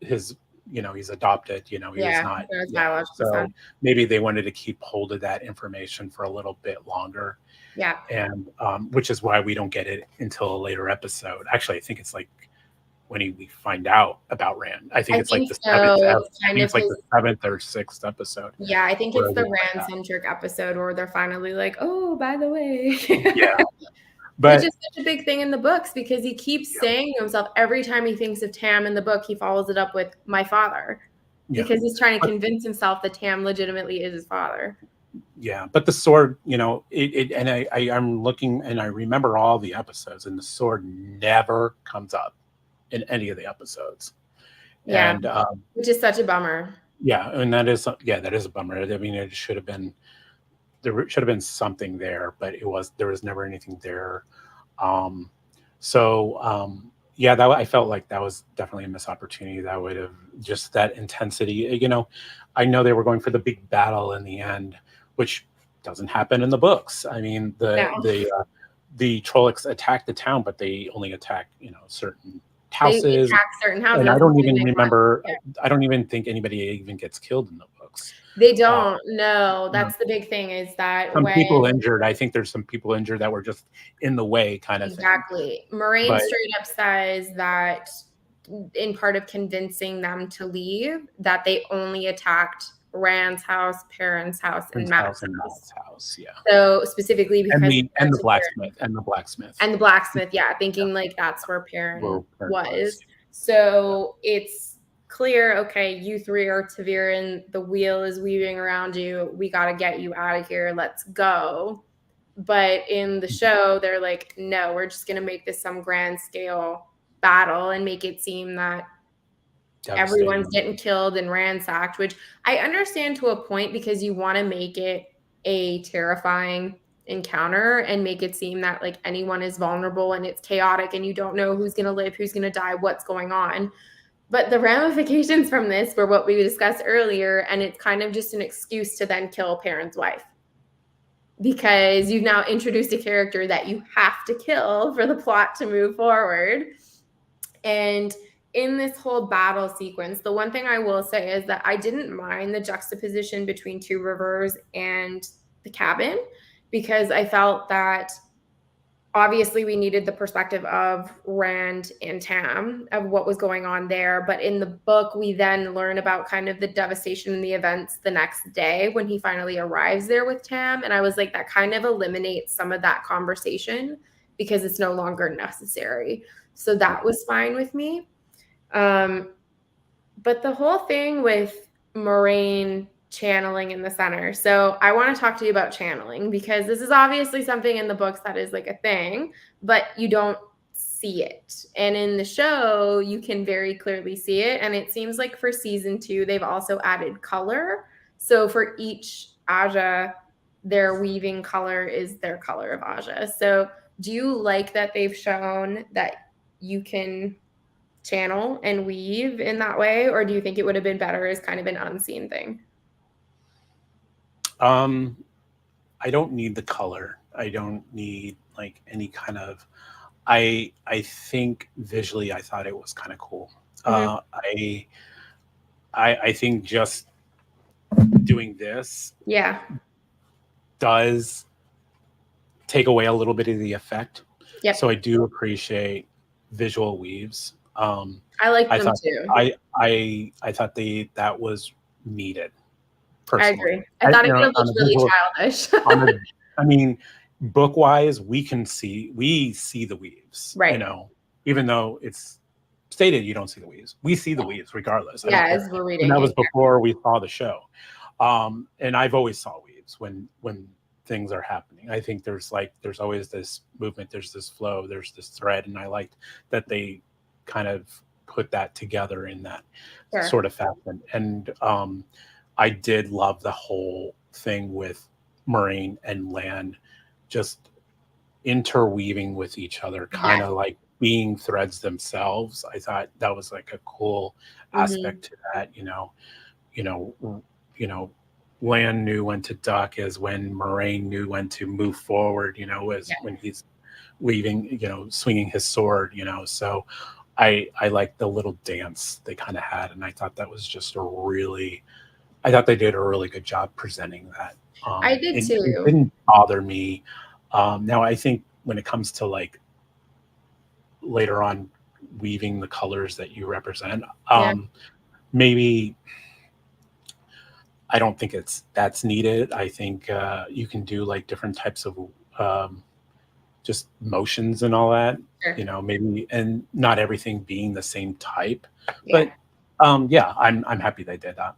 his, he's adopted, he is Yeah, not, his yeah. biological So son. maybe they wanted to keep hold of that information for a little bit longer, Yeah. and which is why we don't get it until a later episode. Actually, I think it's like when we find out about Rand. I think I it's like think the so. seventh. I It's kind think of it's like his the seventh or sixth episode yeah, I think where it's the we find out. Rand-centric episode where they're finally like, "Oh, by the way." Yeah, Which but is such a big thing in the books because he keeps yeah, saying to himself every time he thinks of Tam in the book, he follows it up with "my father," yeah, because he's trying to but convince himself that Tam legitimately is his father. yeah, but the sword, and I'm looking and I remember all the episodes, and the sword never comes up in any of the episodes. Yeah, And which is such a bummer. yeah, and that is a bummer. I mean, there should have been something there, but there was never anything there. Um, yeah, that I felt like that was definitely a missed opportunity. That would have just that intensity. I know they were going for the big battle in the end, which doesn't happen in the books. I mean, No, the Trollocs attack the town, but they only attack certain they houses, attack certain and houses I and don't then even they remember. yeah. I don't even think anybody even gets killed in the books. They Uh, don't. No, that's the big thing is that some when people injured. I think there's some people injured that were just in the way, kind of thing. exactly. Moraine But straight up says that in part of convincing them to leave, that they only attacked Rand's house, Perrin's house, and Prince Matt's House and house. Matt's house, yeah, So specifically because they and went the to blacksmith and the blacksmith. and the blacksmith, yeah, Yeah, thinking like that's where where Perrin Perrin was. was. Yeah, So it's clear, okay, you three are Taviran, the wheel is weaving around you. We got to get you out of here. Let's go. But in the show, they're like, no, we're just going to make this some grand scale battle and make it seem that everyone's devastating. getting killed and ransacked, which I understand to a point because you want to make it a terrifying encounter and make it seem that like anyone is vulnerable and it's chaotic and you don't know who's going to live, who's going to die, what's going on. But the ramifications from this were what we discussed earlier, and it's kind of just an excuse to then kill Perrin's wife because you've now introduced a character that you have to kill for the plot to move forward. And in this whole battle sequence, the one thing I will say is that I didn't mind the juxtaposition between Two Rivers and the cabin because I felt that obviously we needed the perspective of Rand and Tam of what was going on there. But in the book, we then learn about kind of the devastation and the events the next day when he finally arrives there with Tam. And I was like, that kind of eliminates some of that conversation because it's no longer necessary. So that was fine with me. But the whole thing with Moraine channeling in the center. So I want to talk to you about channeling because this is obviously something in the books that is like a thing, but you don't see it. And in the show, you can very clearly see it. And it seems like for season 2, they've also added color. So for each Aja, their weaving color is their color of Aja. So do you like that they've shown that you can channel and weave in that way, or do you think it would have been better as kind of an unseen thing? Um, I don't need the color. I don't need like any kind of. I think visually, I thought it was kind of cool. Mm-hmm. I think just doing this Yeah. does take away a little bit of the effect. Yep. So I do appreciate visual weaves. I like I them thought too. I thought that was needed. I personally. agree. I thought it would have On looked a really visual, childish. I mean, book wise, we see the weaves, Right. even though it's stated you don't see the weaves. We see the weaves regardless. I don't Yeah, care. as we're And reading that it. was before we saw the show. And I've always saw weaves when things are happening. I think there's always this movement, there's this flow, there's this thread, and I liked that they kind of put that together in that Sure. sort of fashion. And I did love the whole thing with Moraine and Lan just interweaving with each other, kind Yes. of like being threads themselves. I thought that was like a cool aspect to that. You know, Lan knew when to duck, as when Moraine knew when to move forward. As Yeah. when he's weaving, swinging his sword. So I like the little dance they kind of had, and I thought that was just I thought they did a really good job presenting that. I did It too. didn't bother me. Now I think when it comes to like later on weaving the colors that you represent, Yeah. maybe I don't think that's needed. I think you can do like different types of just motions and all that, Sure. maybe, and not everything being the same type. Yeah. But yeah, I'm happy they did that.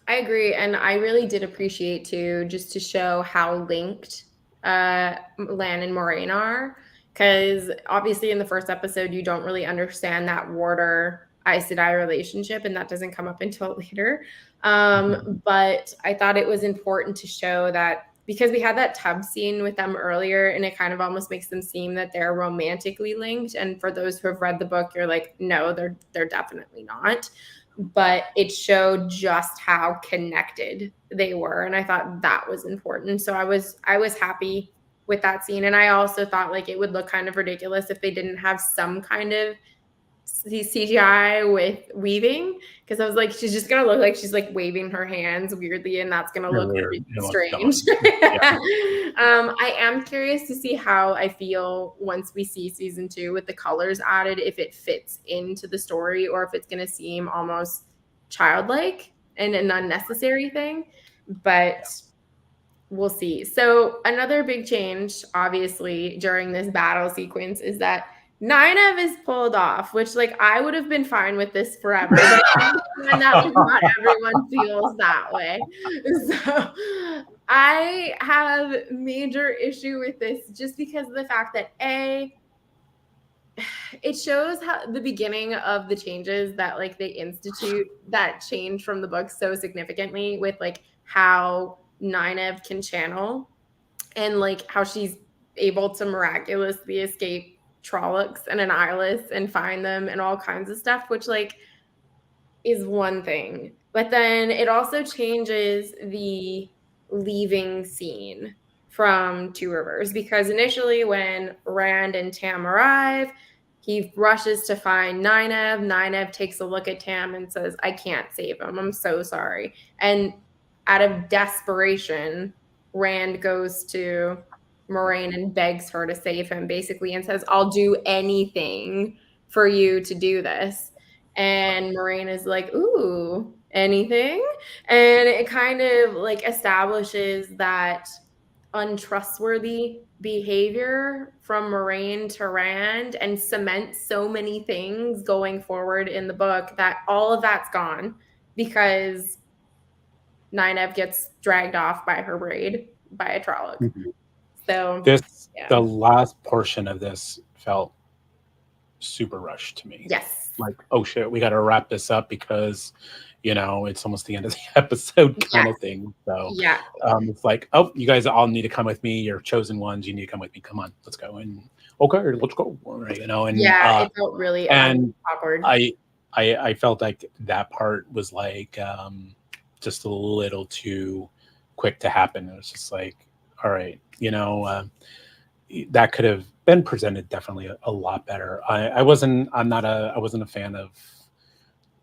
I agree. And I really did appreciate too, just to show how linked Lan and Moraine are. Because obviously in the first episode, you don't really understand that Warder Aes Sedai relationship, and that doesn't come up until later. But I thought it was important to show that, because we had that tub scene with them earlier, and it kind of almost makes them seem that they're romantically linked. And for those who have read the book, you're like, no, they're definitely not. But it showed just how connected they were, and I thought that was important. So I was happy with that scene. And I also thought like it would look kind of ridiculous if they didn't have some kind of CGI with weaving, because I was like, she's just gonna look like she's like waving her hands weirdly, and that's gonna look Weird. really It looks strange. dumb. Yeah. I am curious to see how I feel once we see season 2 with the colors added, if it fits into the story or if it's gonna seem almost childlike and an unnecessary thing. But we'll see. So another big change, obviously, during this battle sequence is that Nynaeve is pulled off, which like I would have been fine with this forever. But I understand that like not everyone feels that way. So I have major issue with this just because of the fact that it shows how the beginning of the changes that like they institute that change from the book so significantly, with like how Nynaeve can channel and like how she's able to miraculously escape Trollocs and Annihilus and find them and all kinds of stuff, which like is one thing. But then it also changes the leaving scene from Two Rivers, because initially when Rand and Tam arrive, he rushes to find Nynaeve. Nynaeve takes a look at Tam and says, I can't save him. I'm so sorry. And out of desperation, Rand goes to Moraine and begs her to save him, basically, and says, I'll do anything for you to do this. And Moraine is like, ooh, anything? And it kind of like establishes that untrustworthy behavior from Moraine to Rand and cements so many things going forward in the book that all of that's gone because Nynaeve gets dragged off by her braid by a Trolloc. So The last portion of this felt super rushed to me. yes. Like, oh shit, we got to wrap this up because it's almost the end of the episode kind of thing. So yeah, it's like, oh, you guys all need to come with me. You're chosen ones. You need to come with me. Come on, let's go. And okay, let's go. Right, and it felt really awkward. I felt like that part was like just a little too quick to happen. It was just like, all right, that could have been presented definitely a lot better. I wasn't a fan of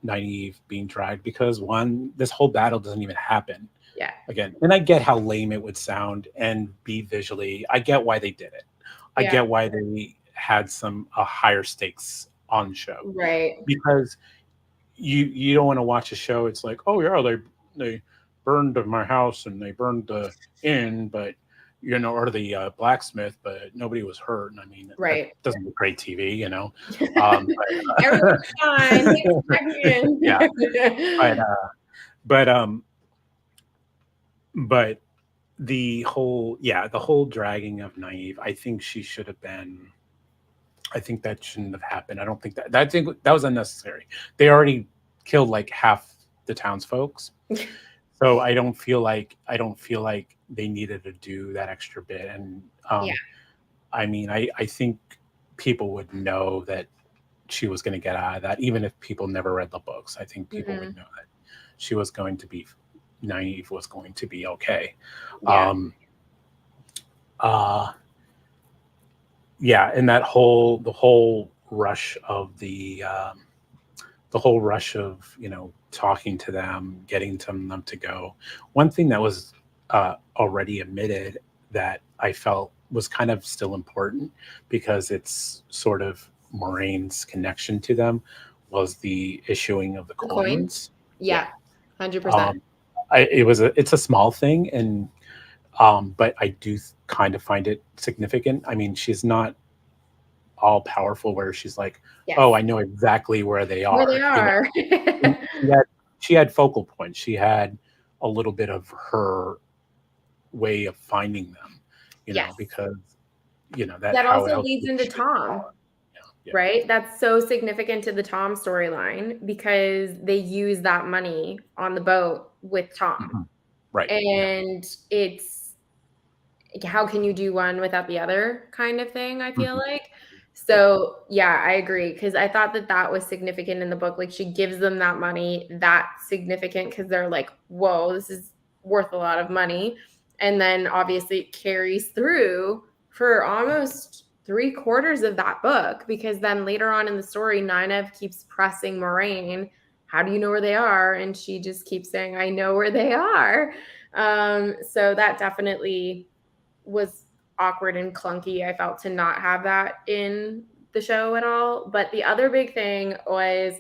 Nynaeve being dragged because one, this whole battle doesn't even happen. Yeah. Again, and I get how lame it would sound and be visually. I get why they did it. I get why they had some higher stakes on the show. Right. Because you don't want to watch a show. It's like, oh yeah, burned my house and they burned the inn, but or the blacksmith, but nobody was hurt. And I mean, that Right. doesn't make great TV, Everyone's fine. Thanks for checking Yeah, in. but but um, but the whole dragging of Naive, I think she should have been. I think that shouldn't have happened. I don't think I think that was unnecessary. They already killed like half the townsfolks. So I don't feel like they needed to do that extra bit. And Yeah. I mean, I think people would know that she was going to get out of that, even if people never read the books. I think people would Mhm. know that she was going to be Naive was going to be okay. Yeah. Um, uh, yeah, and the whole rush of talking to them, getting them to go. One thing that was already admitted that I felt was kind of still important because it's sort of Moraine's connection to them was the issuing of the The coins? coins. Yeah. Yeah. 100%. Um, it's a small thing, and but I do kind of find it significant. I mean, she's not all powerful where she's like, Yes. oh, I know exactly where they Where they are. are. And she had focal points. She had a little bit of her way of finding them, Yes. because that That how also else leads would into she get Tom, far? Yeah, right? That's so significant to the Tom storyline because they use that money on the boat with yeah. Tom. Mhm. Right. Yeah. And it's how can you do one without the other kind of thing, I feel Mhm. like. Yeah. So, yeah, I agree because I thought that that was significant in the book. Like she gives them that money, that's significant because they're like, whoa, this is worth a lot of money. And then obviously it carries through for almost 3/4 of that book because then later on in the story, Nynaeve keeps pressing Moraine, how do you know where they are? And she just keeps saying, I know where they are. So that definitely was awkward and clunky. I felt to not have that in the show at all. But the other big thing was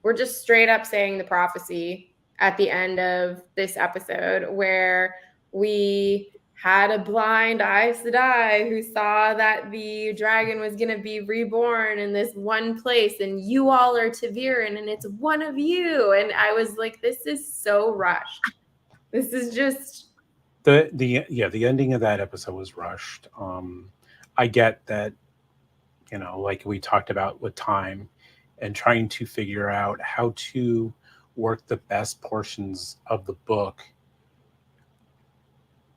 we're just straight up saying the prophecy at the end of this episode where we had a blind Aes Sedai who saw that the dragon was going to be reborn in this one place and you all are Taviran and it's one of you. And I was like, this is so rushed. This is just The ending of that episode was rushed. I get that, like we talked about with time and trying to figure out how to work the best portions of the book.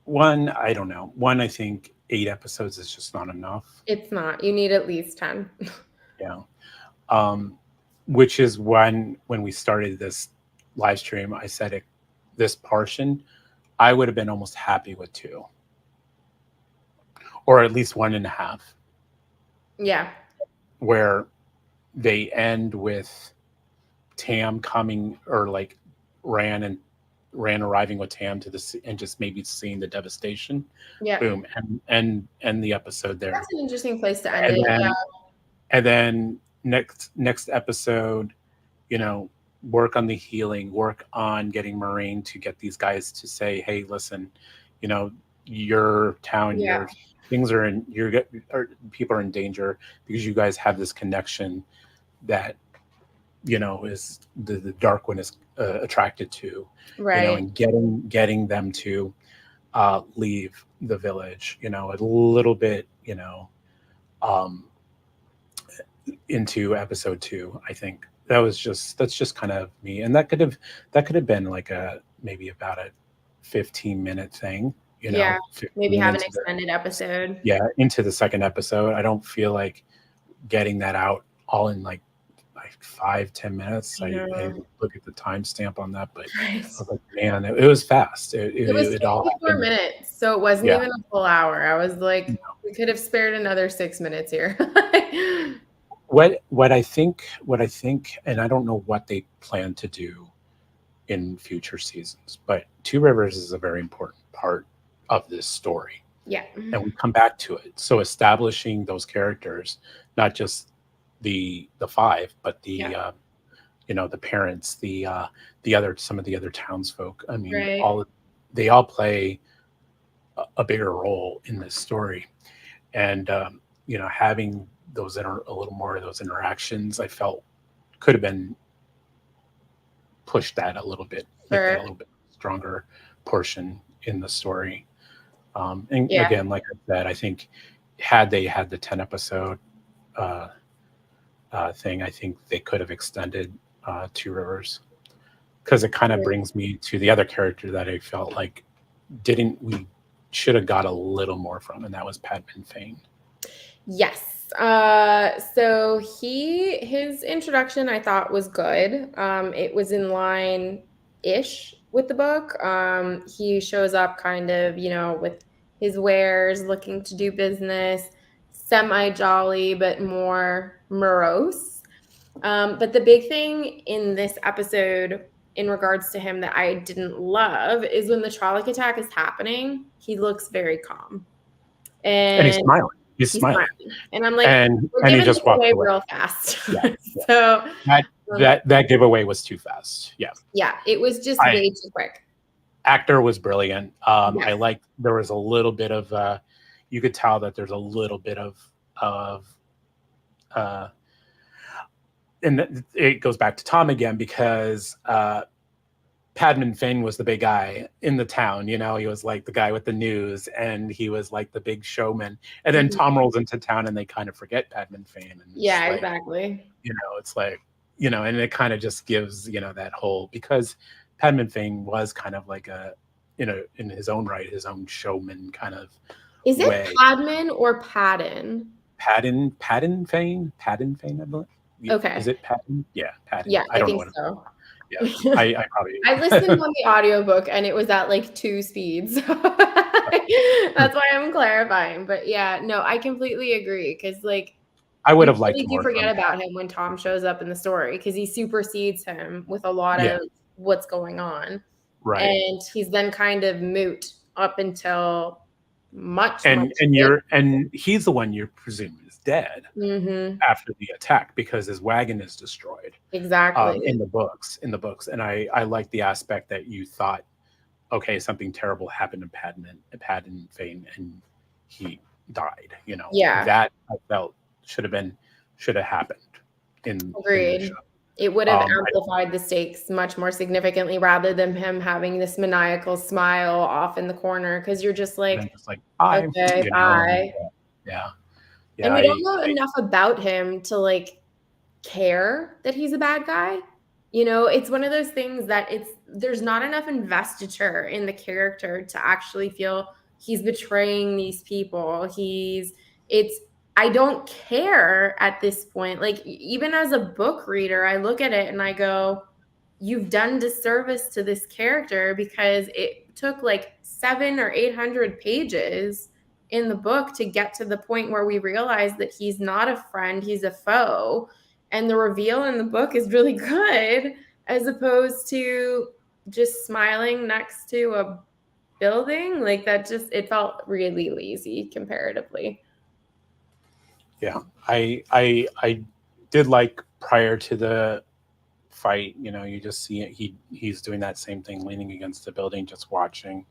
One, I don't know. One, I think 8 episodes is just not enough. it's not. You need at least 10. Yeah. Um, which is when we started this live stream, I said this portion, I would have been almost happy with 2, or at least 1.5, Yeah. where they end with Tam coming, or like Ran arriving with Tam and just maybe seeing the devastation. Yeah. Boom, and end the episode there. That's an interesting place to end And it. Yeah. then next episode, work on the healing, work on getting Moraine to get these guys to say, hey, listen, your town, Yeah. your things are in people are in danger because you guys have this connection that is the dark one is attracted to, Right. and getting them to leave the village, a little bit, um, into episode 2. I think that's just kind of me, and that could have been like maybe about a 15-minute thing, Yeah. 15 Maybe have an into extended episode. into the second episode. I don't feel like getting that out all in like 5-10 minutes. I No. look at the timestamp on that, but I Right. was like, man, it was fast. It was It all 54 happened. minutes, so it wasn't Yeah. even a full hour. I was like, we could have spared another 6 minutes here. What I think, and I don't know what they plan to do in future seasons, but Two Rivers is a very important part of this story, Yeah. and we come back to it. So establishing those characters, not just the 5, but Yeah. the parents, some of the other townsfolk. I mean, Right. they all play a bigger role in this story, and having a little more of those interactions, I felt could have been pushed that a little bit, make that Sure. a little bit stronger portion in the story. And Yeah. again, like I said, I think had they had the 10 episode uh, thing, I think they could have extended Two Rivers, because it kind of brings me to the other character that I felt like didn't we should have got a little more from, and that was Padman Fane. Yes. So his introduction I thought was good. It was in line-ish with the book. He shows up kind of, with his wares, looking to do business, semi-jolly, but more morose. But the big thing in this episode in regards to him that I didn't love is when the Trolloc attack is happening, he looks very calm. And he's And smiling. He's he's smiling, smiling. And I'm like, we're and he giving this just walks away away. real fast. Yeah, yeah. So that giveaway was too fast. Yeah, it was just way too quick. Actor was brilliant. Yes. I liked there was a little bit of you could tell that there's a little bit of and it goes back to Tom again, because Padman Fane was the big guy in the town. He was like the guy with the news, and he was like the big showman. And then Tom rolls into town, and they kind of forget Padman Fane. And yeah, exactly. It's like, and it kind of just gives, that whole, because Padman Fane was kind of like in his own right, his own showman kind of. Is it way. Padman or Padden? Padden Fane, I believe. Okay. Is it Padden? Yeah, Padden. Yeah, I don't think know so. Yeah, I probably. I listened on the audiobook, and it was at like 2 speeds. That's why I'm clarifying. But yeah, no, I completely agree, because like I would have liked really more. You forget about him when Tom shows up in the story, because he supersedes him with a lot of what's going on. Right. And he's then kind of moot up until much. And he's the one you presume is dead after the attack, because his wagon is destroyed. Exactly. In the books. And I like the aspect that you thought, okay, something terrible happened to Padman Fane, and he died. That I felt should have happened in Agreed. the show. It would have amplified the stakes much more significantly, rather than him having this maniacal smile off in the corner, because you're just like, bye. Okay, bye. Yeah. And we don't know enough about him to like care that he's a bad guy. It's one of those things that there's not enough investiture in the character to actually feel he's betraying these people. I don't care at this point. Like, even as a book reader, I look at it and I go, you've done disservice to this character, because it took like 700 or 800 pages in the book to get to the point where we realize that he's not a friend, he's a foe. And the reveal in the book is really good, as opposed to just smiling next to a building. Like, that it felt really lazy comparatively. Yeah, I did like, prior to the fight, you just see it, he's doing that same thing, leaning against the building, just watching,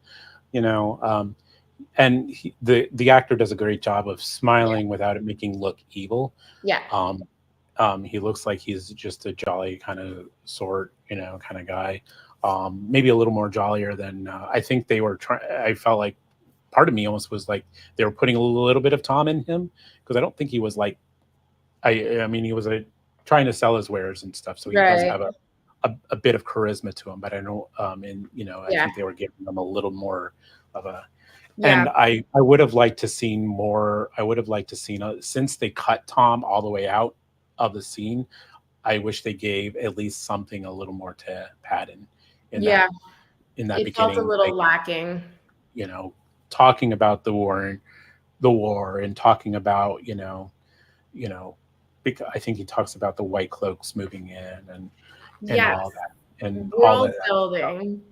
and the actor does a great job of smiling without it making look evil. He looks like he's just a jolly kind of kind of guy, maybe a little more jollier than I think they were trying. I felt like part of me almost was like they were putting a little bit of Tom in him, because I don't think he was like, I mean, he was trying to sell his wares and stuff, so he does have a bit of charisma to him. But I know, I think they were giving him a little more of a. And I would have liked to seen more. I would have liked to seen, since they cut Tom all the way out of the scene, I wish they gave at least something a little more to Padden in that beginning. It felt a little lacking. Talking about the war, and talking about because I think he talks about the White Cloaks moving in and all that. And world building.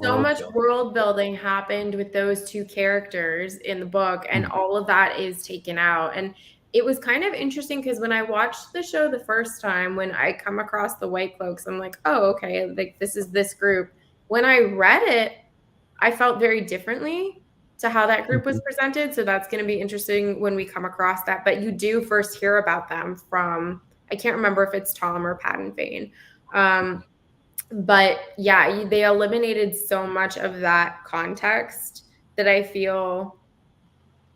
So much world building happened with those two characters in the book, and all of that is taken out. And it was kind of interesting because when I watched the show the first time, when I come across the White Cloaks, I'm like, oh, okay, like this is this group. When I read it, I felt very differently to how that group was presented. So that's going to be interesting when we come across that. But you do first hear about them from, I can't remember if it's Tom or Pat and Fane. But yeah, they eliminated so much of that context that I feel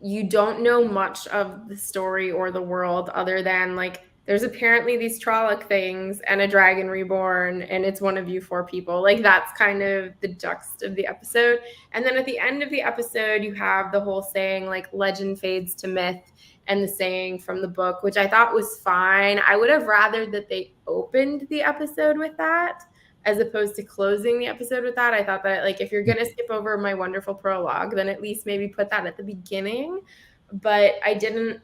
you don't know much of the story or the world other than like there's apparently these Trolloc things and a Dragon Reborn, and it's one of you four people. Like that's kind of the gist of the episode. And then at the end of the episode, you have the whole saying like legend fades to myth and the saying from the book, which I thought was fine. I would have rather that they opened the episode with that as opposed to closing the episode with that. I thought that like if you're going to skip over my wonderful prologue, then at least maybe put that at the beginning. But I didn't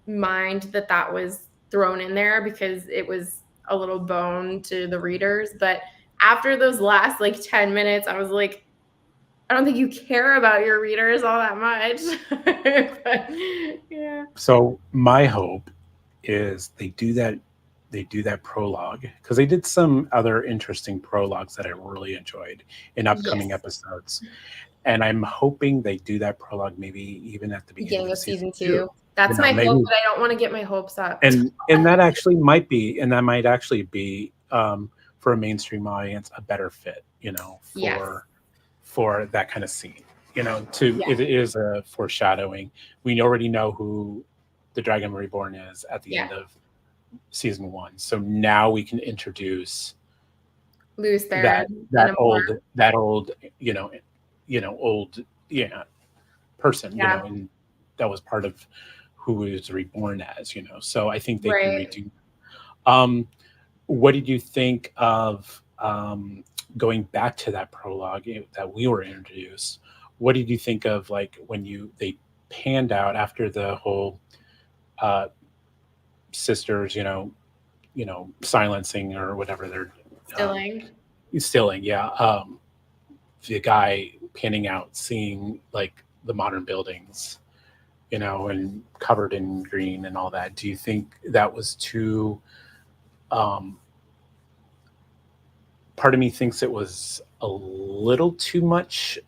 mind that that was thrown in there because it was a little bone to the readers. But after those last like 10 minutes, I was like, I don't think you care about your readers all that much. But, yeah. So my hope is they do that prologue, because they did some other interesting prologues that I really enjoyed in upcoming episodes. And I'm hoping they do that prologue maybe even at the beginning of season 2. That's my hope, but I don't want to get my hopes up. And that actually might be, and that might actually be for a mainstream audience a better fit, for that kind of scene. It is a foreshadowing. We already know who the Dragon Reborn is at the end of season 1. So now we can introduce that old person, and that was part of who he was reborn as, So I think they can redo. What did you think of going back to that prologue that we were introduced? What did you think of like when they panned out after the whole sisters, silencing or whatever they're stilling, the guy panning out, seeing like the modern buildings, and covered in green and all that. Do you think that was too? Part of me thinks it was a little too much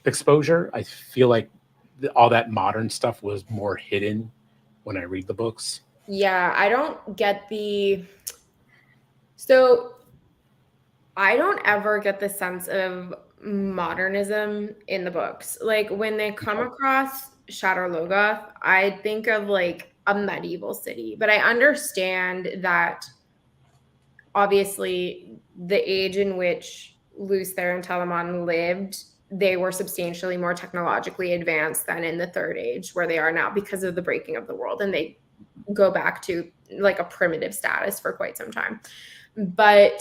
exposure. I feel like all that modern stuff was more hidden when I read the books. Yeah, I don't get so I don't ever get the sense of modernism in the books. Like when they come across Shadar Logoth, I think of like a medieval city, but I understand that obviously the age in which Luther and Telamon lived, they were substantially more technologically advanced than in the Third Age where they are now because of the breaking of the world, and they go back to like a primitive status for quite some time. But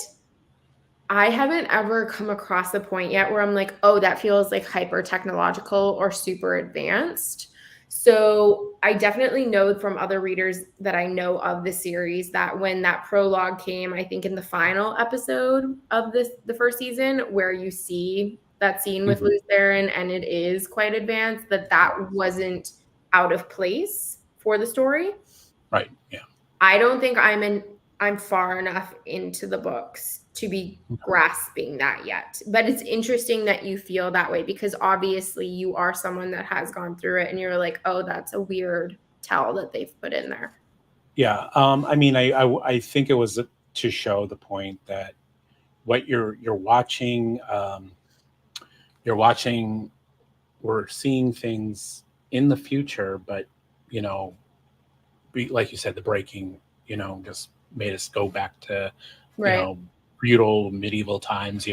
I haven't ever come across a point yet where I'm like, oh, that feels like hyper technological or super advanced. So I definitely know from other readers that I know of the series that when that prologue came, I think in the final episode of the first season, where you see that scene with Leandrin and it is quite advanced, that wasn't out of place for the story. Right. Yeah. I don't think I'm far enough into the books to be grasping that yet. But it's interesting that you feel that way because obviously you are someone that has gone through it and you're like, oh, that's a weird tell that they've put in there. Yeah. I think it was to show the point that what you're watching, we're seeing things in the future, but, like you said, the breaking, just made us go back to, feudal medieval times,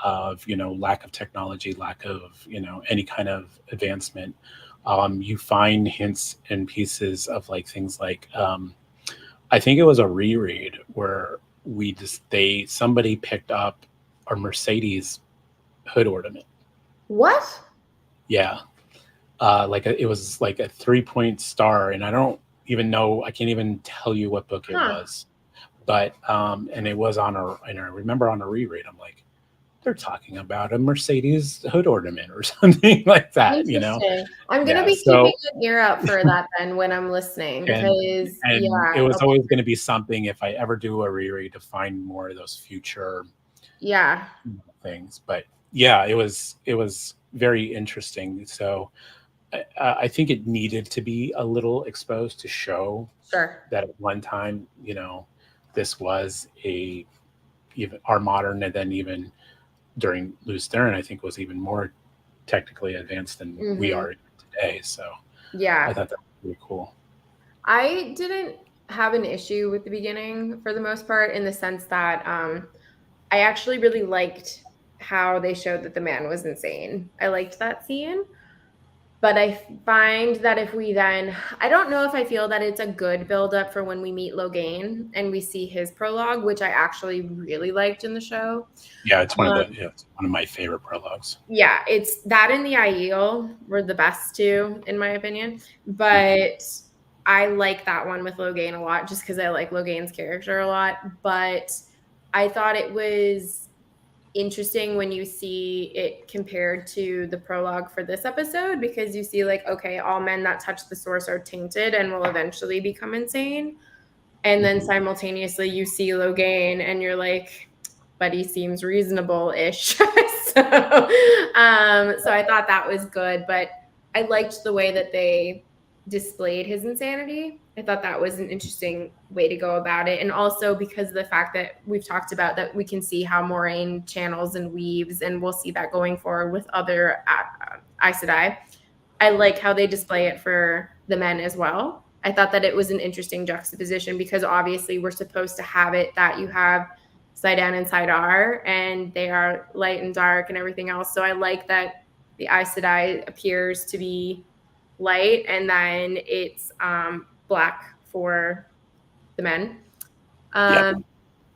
of, lack of technology, lack of, any kind of advancement. You find hints and pieces of like things like, I think it was a reread where somebody picked up a Mercedes hood ornament. What? Yeah. It was like a 3-point star, and I don't even know, I can't even tell you what book it was. But and it was and I remember on a reread, I'm like, they're talking about a Mercedes hood ornament or something like that, you know? Interesting. I'm gonna Yeah. be keeping So, an ear out for that then when I'm listening and because and it yeah, was always going to be something if I ever do a reread to find more of those future yeah, things. But yeah, it was very interesting. So I think it needed to be a little exposed to show sure. that at one time, this was a even our modern, and then even during Louis Theron, I think was even more technically advanced than we Hmm. are today. So I Yeah. thought that was pretty cool. I didn't have an issue with the beginning for the most part in the sense that I actually really liked how they showed that the man was insane. I liked that scene. But I find that if we then, I don't know if I feel that it's a good buildup for when we meet Logain and we see his prologue, which I actually really liked in the show. Yeah, it's Um, it's one of my favorite prologues. yeah, it's that and the Aiel were the best two, in my opinion. Mhm. But I like that one with Logain a lot just because I like Logain's character a lot. But I thought it was interesting when you see it compared to the prologue for this episode because you see like okay all men that touch the source are tainted and will eventually become insane and then Mhm. simultaneously you see Logain and you're like but he seems reasonable-ish so so I thought that was good but I liked the way that they displayed his insanity. I thought that was an interesting way to go about it. And also because of the fact that we've talked about that we can see how Moraine channels and weaves, and we'll see that going forward with other Aes Sedai. I like how they display it for the men as well. I thought that it was an interesting juxtaposition because obviously we're supposed to have it that you have Sidan and Sidar, and they are light and dark and everything else. So I like that the Aes Sedai appears to be light, and then it's black for the men. Yep. Um,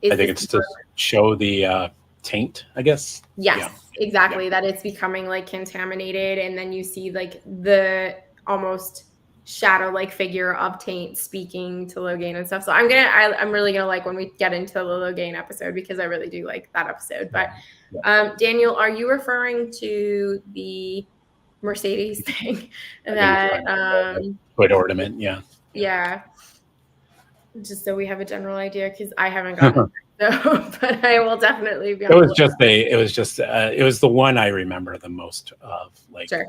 I is think this it's to show the taint, I guess. yes, Yeah. Yeah. exactly. That it's becoming like contaminated, and then you see like the almost shadow-like figure of Taint speaking to Logain and stuff. So I'm really gonna like when we get into the Logain episode because I really do like that episode. But Yeah. Daniel, are you referring to the Mercedes thing I think that the hood ornament. Yeah. Yeah. yeah, just so we have a general idea because I haven't gotten there. So, but I will definitely be It on the was list. just it was the one I remember the most of. Like, Sure.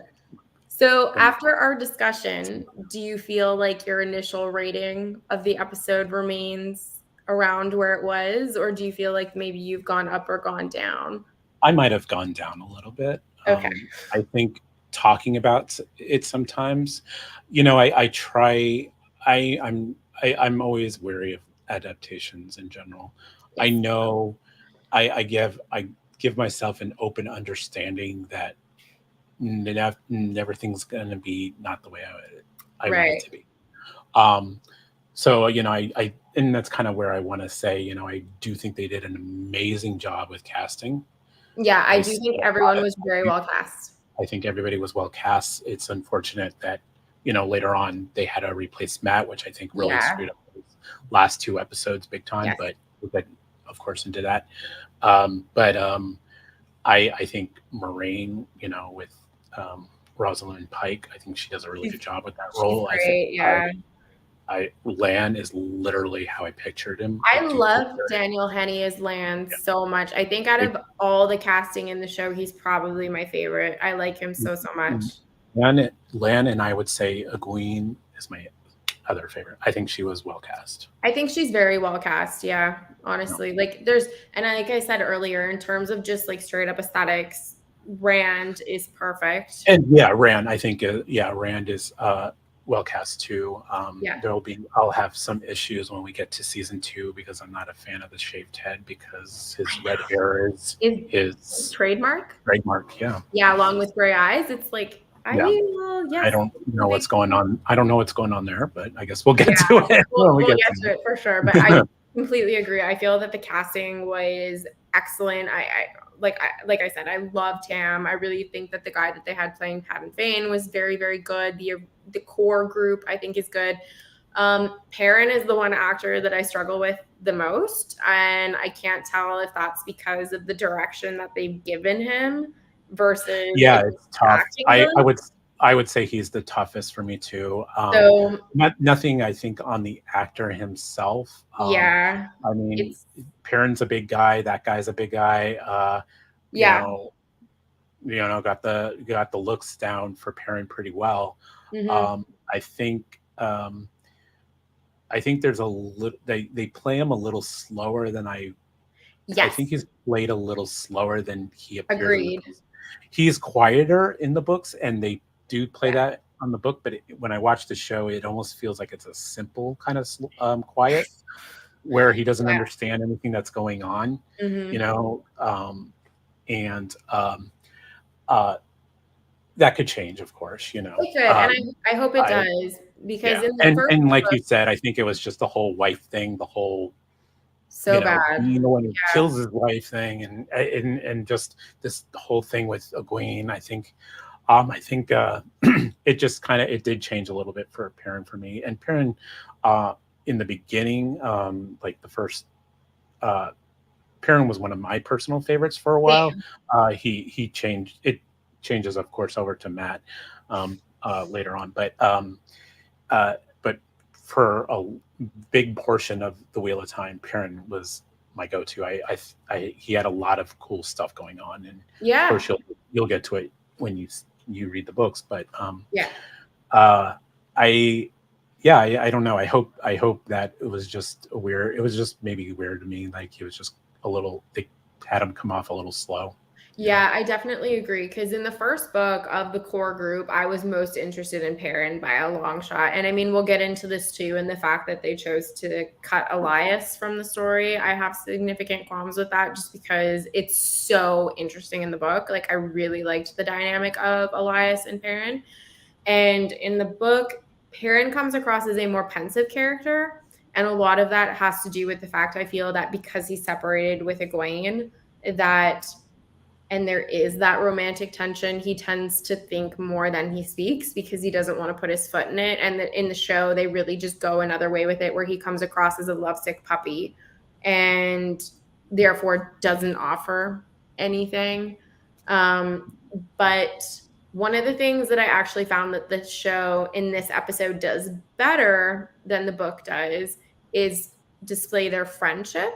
So, when after our discussion, do you feel like your initial rating of the episode remains around where it was, or do you feel like maybe you've gone up or gone down? I might have gone down a little bit. Okay. I think talking about it sometimes, I try. I'm always wary of adaptations in general. I Yes. know I give myself an open understanding that everything's going to be not the way I want it Right. to be. Um, so I and that's kind of where I want to say, I do think they did an amazing job with casting. Yeah, I I do see think a lot everyone of was very well cast. I think everybody was well cast. It's unfortunate that later on they had to replace Matt, which I think really Yeah. screwed up his last two episodes big time. Yes. But we'll get, of course, into that. But I think Moraine, with Rosalind Pike, I think she does a really She's good job with that she's role. I think great. Yeah. Lan is literally how I pictured him. I I do think love Daniel Henney as Land yeah, so much. I think out it, of all the casting in the show, he's probably my favorite. I like him so much. Lan and I would say Egwene is my other favorite. I think she was well cast. I think she's very well cast. Yeah, No. honestly, like there's, and like I said earlier, in terms of just like straight up aesthetics, Rand is perfect. And yeah, Rand. I think Rand is well cast too. Yeah, I'll have some issues when we get to season 2 because I'm not a fan of the shaved head because his red hair is is his trademark. trademark. Yeah, Yeah, along with gray eyes, it's like I yeah. well, I yes, don't know what's going on. I don't know what's going on there, but I guess we'll get yeah, to it when we we'll get get to to it for sure. But I it. completely agree. I feel that the casting was excellent. Like I said, I love Tam. I really think that the guy that they had playing Pat and Fane was very good. The core group I think is good. Perrin is the one actor that I struggle with the most, and I can't tell if that's because of the direction that they've given him versus Yeah, if it's tough. acting I ability. I would I would say he's the toughest for me too. So Nothing I think on the actor himself. yeah, I mean, it's Perrin's a big guy. That guy's a big guy. You yeah. know, got the looks down for Perrin pretty well. Hmm. Um, I think I think there's a little they play him a little slower than I think Yes, he's played a little slower than he appears in the agreed. books. He's quieter in the books, and they do play Yeah. that on the book. But when I watch the show, it almost feels like it's a simple kind of quiet, where he doesn't Yeah. understand anything that's going on, you Hmm. know. And uh, that could change, of course, you know. It could, and I hope it I does because Yeah, in the first and like book, you said, I think it was just the whole wife thing, the whole so bad. being the one who Yeah. kills his wife thing, and just this whole thing with Egwene. I think it just kind of it did change a little bit for Perrin for me. And Perrin, uh, in the beginning, like the first, uh, Perrin was one of my personal favorites for a while. Same. He changed it changes, of course, over to Matt later on, but for a big portion of the Wheel of Time, Perrin was my go-to. He had a lot of cool stuff going on, and of Yeah. course you'll get to it when you read the books. But Yeah. uh, I yeah, I don't know. I hope that it was just a weird. It was just maybe weird to me. Like he was just a little. They had him come off a little slow. You know. Yeah, I definitely agree. Because in the first book of the core group, I was most interested in Perrin by a long shot. And I mean, we'll get into this too, and the fact that they chose to cut Elias from the story. I have significant qualms with that just because it's so interesting in the book. Like, I really liked the dynamic of Elias and Perrin. And in the book, Perrin comes across as a more pensive character. And a lot of that has to do with the fact I feel that because he's separated with Egwene, that and there is that romantic tension, he tends to think more than he speaks because he doesn't want to put his foot in it. And in the show, they really just go another way with it, where he comes across as a lovesick puppy and therefore doesn't offer anything. Um, but one of the things that I actually found that the show in this episode does better than the book does is display their friendship,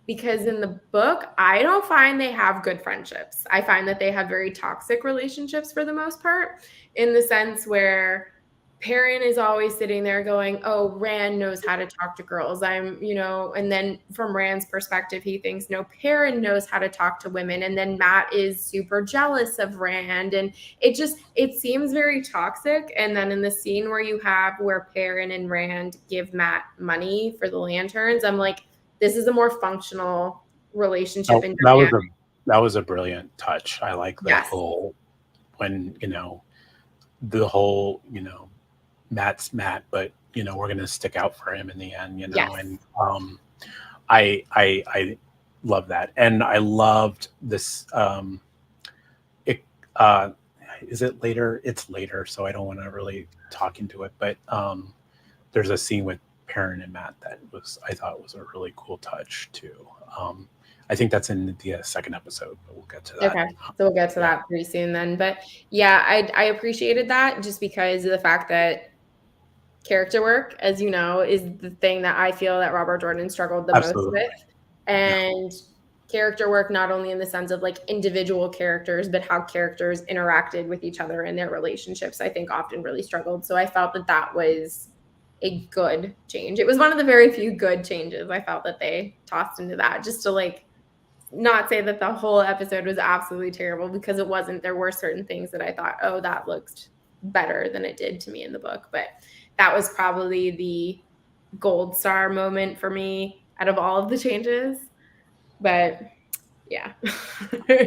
because in the book, I don't find they have good friendships. I find that they have very toxic relationships for the most part, in the sense where Perrin is always sitting there going, "Oh, Rand knows how to talk to girls. And then from Rand's perspective, he thinks, no, Perrin knows how to talk to women." And then Matt is super jealous of Rand. And it seems very toxic. And then in the scene where Perrin and Rand give Matt money for the lanterns, I'm like, this is a more functional relationship and That was dynamic. that was a brilliant touch. I like the Yes. whole when the whole Matt's Matt, but we're gonna stick out for him in the end, Yes. and I love that, and I loved this. It is it later? It's later, so I don't want to really talk into it, but there's a scene with Perrin and Matt that I thought was a really cool touch too. I think that's in the second episode, but we'll get to that. Okay. So we'll get to Yeah. that pretty soon then. But yeah, I appreciated that just because of the fact that character work, as you know, is the thing that I feel that Robert Jordan struggled the most Absolutely. with. Yeah. And character work, not only in the sense of like individual characters, but how characters interacted with each other in their relationships, I think often really struggled. So I felt that that was a good change. It was one of the very few good changes I felt that they tossed into that, just to like not say that the whole episode was absolutely terrible, because it wasn't. There were certain things that I thought, oh, that looked better than it did to me in the book. But that was probably the gold star moment for me out of all of the changes. But yeah.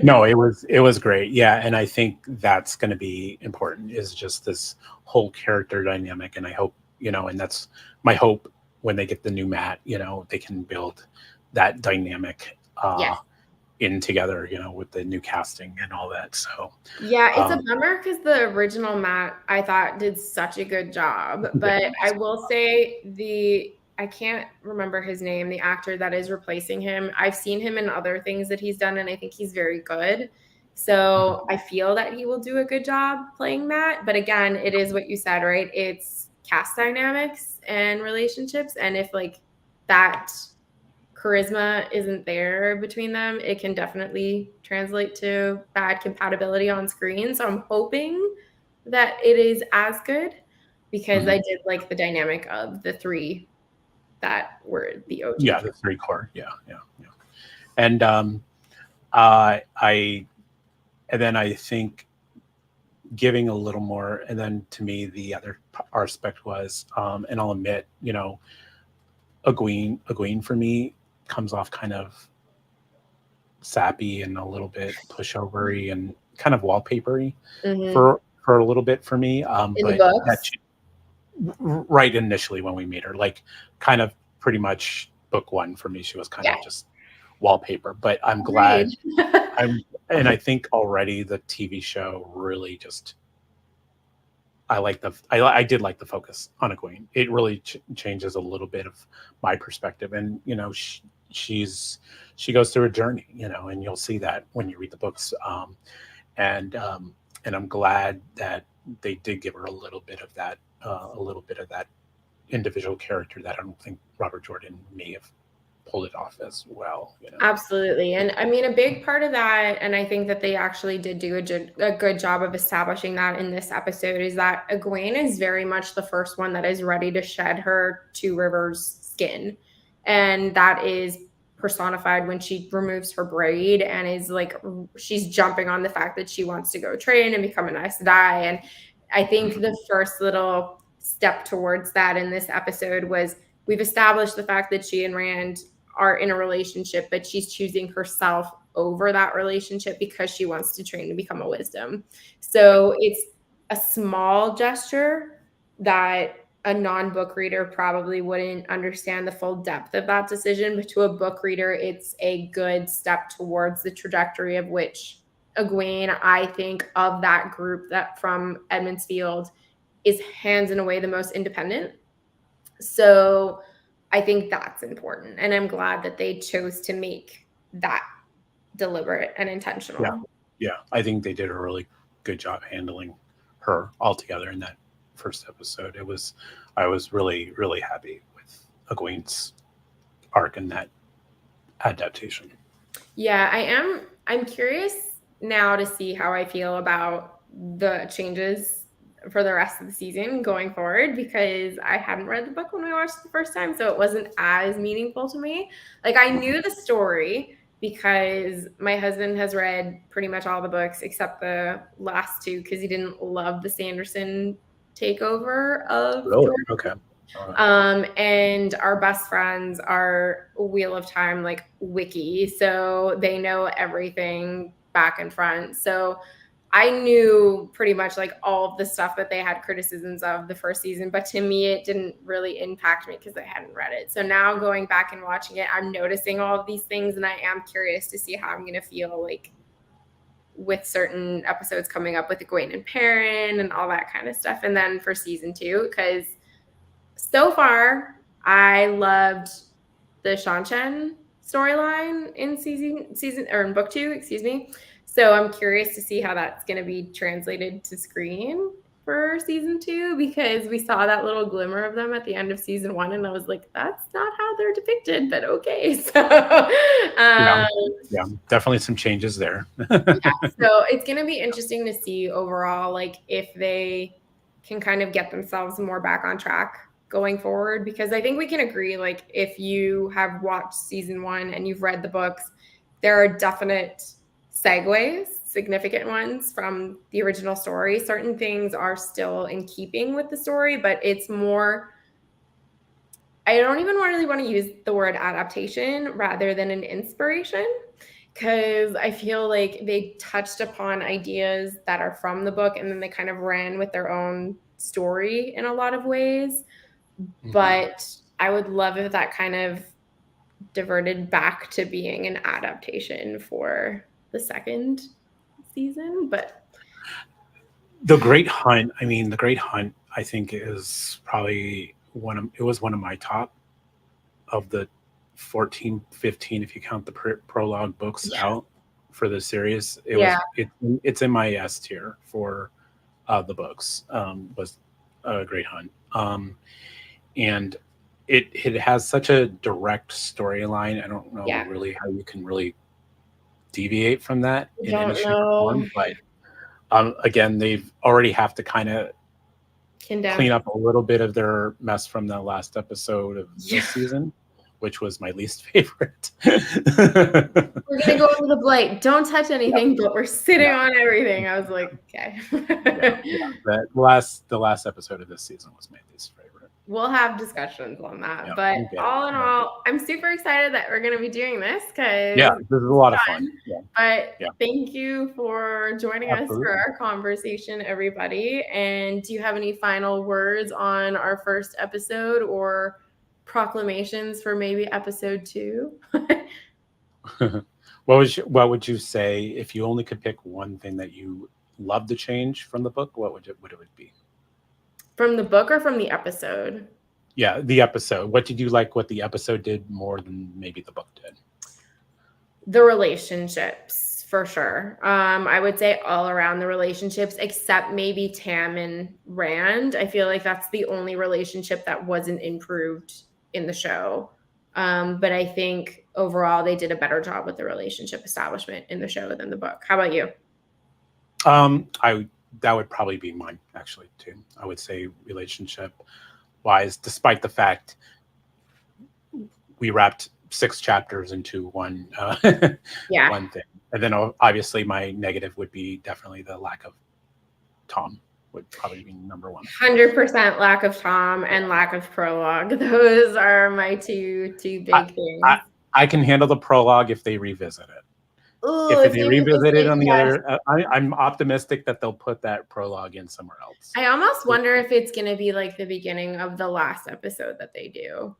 No, it was great. Yeah, and I think that's going to be important, is just this whole character dynamic, and I hope, and that's my hope when they get the new Matt, they can build that dynamic Yes. in together, with the new casting and all that. So Yeah, it's a bummer because the original Matt, I thought, did such a good job. he did But an I awesome will job. say I can't remember his name, the actor that is replacing him. I've seen him in other things that he's done, and I think he's very good. So I feel that he will do a good job playing that. But again, it is what you said, right? It's cast dynamics and relationships. And if like that charisma isn't there between them, it can definitely translate to bad compatibility on screen. So I'm hoping that it is as good because I did like the dynamic of the three that were the OG. Yeah, the three core. Yeah. And I then I think giving a little more, and then to me the other aspect was, and I'll admit, Egwene for me comes off kind of sappy and a little bit pushovery and kind of wallpapery for a little bit for me. In the But books. right initially when we meet her, like kind of pretty much book one for me, she was kind of just wallpaper. But I'm glad and I think already the TV show really just I did like the focus on Egwene. It really changes a little bit of my perspective, and she goes through a journey, and you'll see that when you read the books. And I'm glad that they did give her a little bit of that individual character that I don't think Robert Jordan may have pulled it off as well. Absolutely. And I mean, a big part of that, and I think that they actually did do a good job of establishing that in this episode, is that Egwene is very much the first one that is ready to shed her Two Rivers skin. And that is personified when she removes her braid and is like, she's jumping on the fact that she wants to go train and become an Aes Sedai. And I think the first little step towards that in this episode was we've established the fact that she and Rand are in a relationship, but she's choosing herself over that relationship because she wants to train to become a wisdom. So it's a small gesture that a non-book reader probably wouldn't understand the full depth of that decision, but to a book reader, it's a good step towards the trajectory of which Egwene, I think, of that group that from Edmund's Field is hands and away the most independent. So I think that's important. And I'm glad that they chose to make that deliberate and intentional. Yeah. I think they did a really good job handling her altogether in that first episode. I was really, really happy with Egwene's arc in that adaptation. Yeah, I'm curious now to see how I feel about the changes for the rest of the season going forward, because I hadn't read the book when we watched it the first time, so it wasn't as meaningful to me. Like, I knew the story because my husband has read pretty much all the books except the last two because he didn't love the Sanderson takeover of Really? Okay. and our best friends are Wheel of Time like wiki, so they know everything back and front. So I knew pretty much like all of the stuff that they had criticisms of the first season, but to me, it didn't really impact me because I hadn't read it. So now going back and watching it, I'm noticing all of these things, and I am curious to see how I'm going to feel like with certain episodes coming up with Egwene and Perrin and all that kind of stuff. And then for season 2, because so far I loved the Shanchen storyline in season or in book 2, excuse me. So I'm curious to see how that's going to be translated to screen for season 2, because we saw that little glimmer of them at the end of season 1, and I was like, that's not how they're depicted, but okay. So yeah, definitely some changes there. So it's going to be interesting to see overall, like if they can kind of get themselves more back on track going forward, because I think we can agree, like if you have watched season 1 and you've read the books, there are definite segues, significant ones from the original story. Certain things are still in keeping with the story, but it's more, I don't even really want to use the word adaptation rather than an inspiration, because I feel like they touched upon ideas that are from the book and then they kind of ran with their own story in a lot of ways. But I would love if that kind of diverted back to being an adaptation for the second season. But The Great Hunt, I think is probably one of my top of the 14, 15, if you count the prologue books out for the series. It's in my S tier for the books. Was a great hunt. And it has such a direct storyline. I don't know really how you can really deviate from that in any shape or form. But again, they've already have to kind of clean up a little bit of their mess from the last episode of this season, which was my least favorite. We're gonna go over the blight. Don't touch anything, but we're sitting on everything. I was like, okay. The last episode of this season was my least favorite. We'll have discussions on that. But all in all, I'm super excited that we're going to be doing this because this is a lot of fun. But thank you for joining us for our conversation, everybody. And do you have any final words on our first episode or proclamations for maybe episode 2? What would you say if you only could pick one thing that you love to change from the book? What would it be? From the book or from the episode? Yeah, the episode. What did you like what the episode did more than maybe the book did? The relationships, for sure. I would say all around the relationships, except maybe Tam and Rand. I feel like that's the only relationship that wasn't improved in the show. But I think overall they did a better job with the relationship establishment in the show than the book. How about you? That would probably be mine, actually, too. I would say relationship-wise, despite the fact we wrapped 6 chapters into one one thing. And then obviously my negative would be definitely the lack of Tom would probably be number 1. 100% lack of Tom and lack of prologue. Those are my two big things. I can handle the prologue if they revisit it. Ooh, if they revisit it on the other, I'm optimistic that they'll put that prologue in somewhere else. I almost wonder if it's going to be like the beginning of the last episode that they do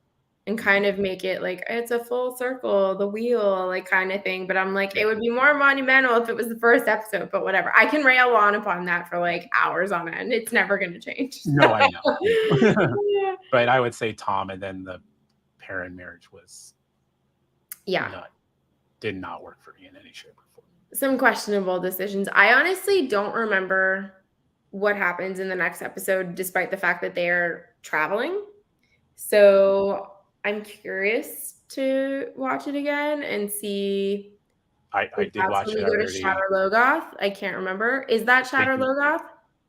and kind of make it like it's a full circle, the wheel, like kind of thing. But I'm like, it would be more monumental if it was the first episode, but whatever. I can rail on upon that for like hours on end. It's never going to change. No, I know. But I would say Tom, and then the Perrin marriage was did not work for me in any shape or form. Some questionable decisions. I honestly don't remember what happens in the next episode, despite the fact that they're traveling. So I'm curious to watch it again and see. I did watch it already. Go to Shatter Logoth. I can't remember. Is that Shatter Logoth?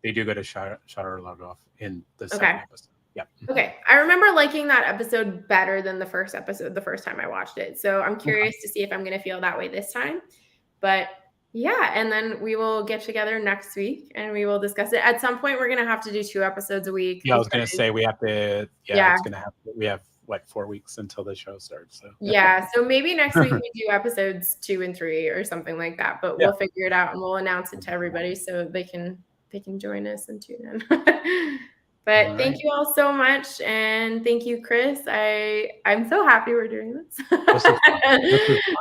They do go to Shatter Logoth in the second episode. Yeah. Okay. I remember liking that episode better than the first episode the first time I watched it. So I'm curious to see if I'm going to feel that way this time. But yeah, and then we will get together next week and we will discuss it. At some point, we're going to have to do 2 episodes a week. Yeah, I was going to say we have to, it's going to have, we have like 4 weeks until the show starts. So so maybe next week we do episodes 2 and 3 or something like that, but we'll figure it out and we'll announce it to everybody so they can join us and tune in. But thank you all so much. And thank you, Chris. I'm so happy we're doing this. This is fun.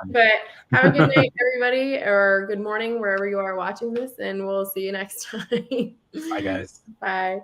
But have a good night, everybody, or good morning, wherever you are watching this. And we'll see you next time. Bye, guys. Bye.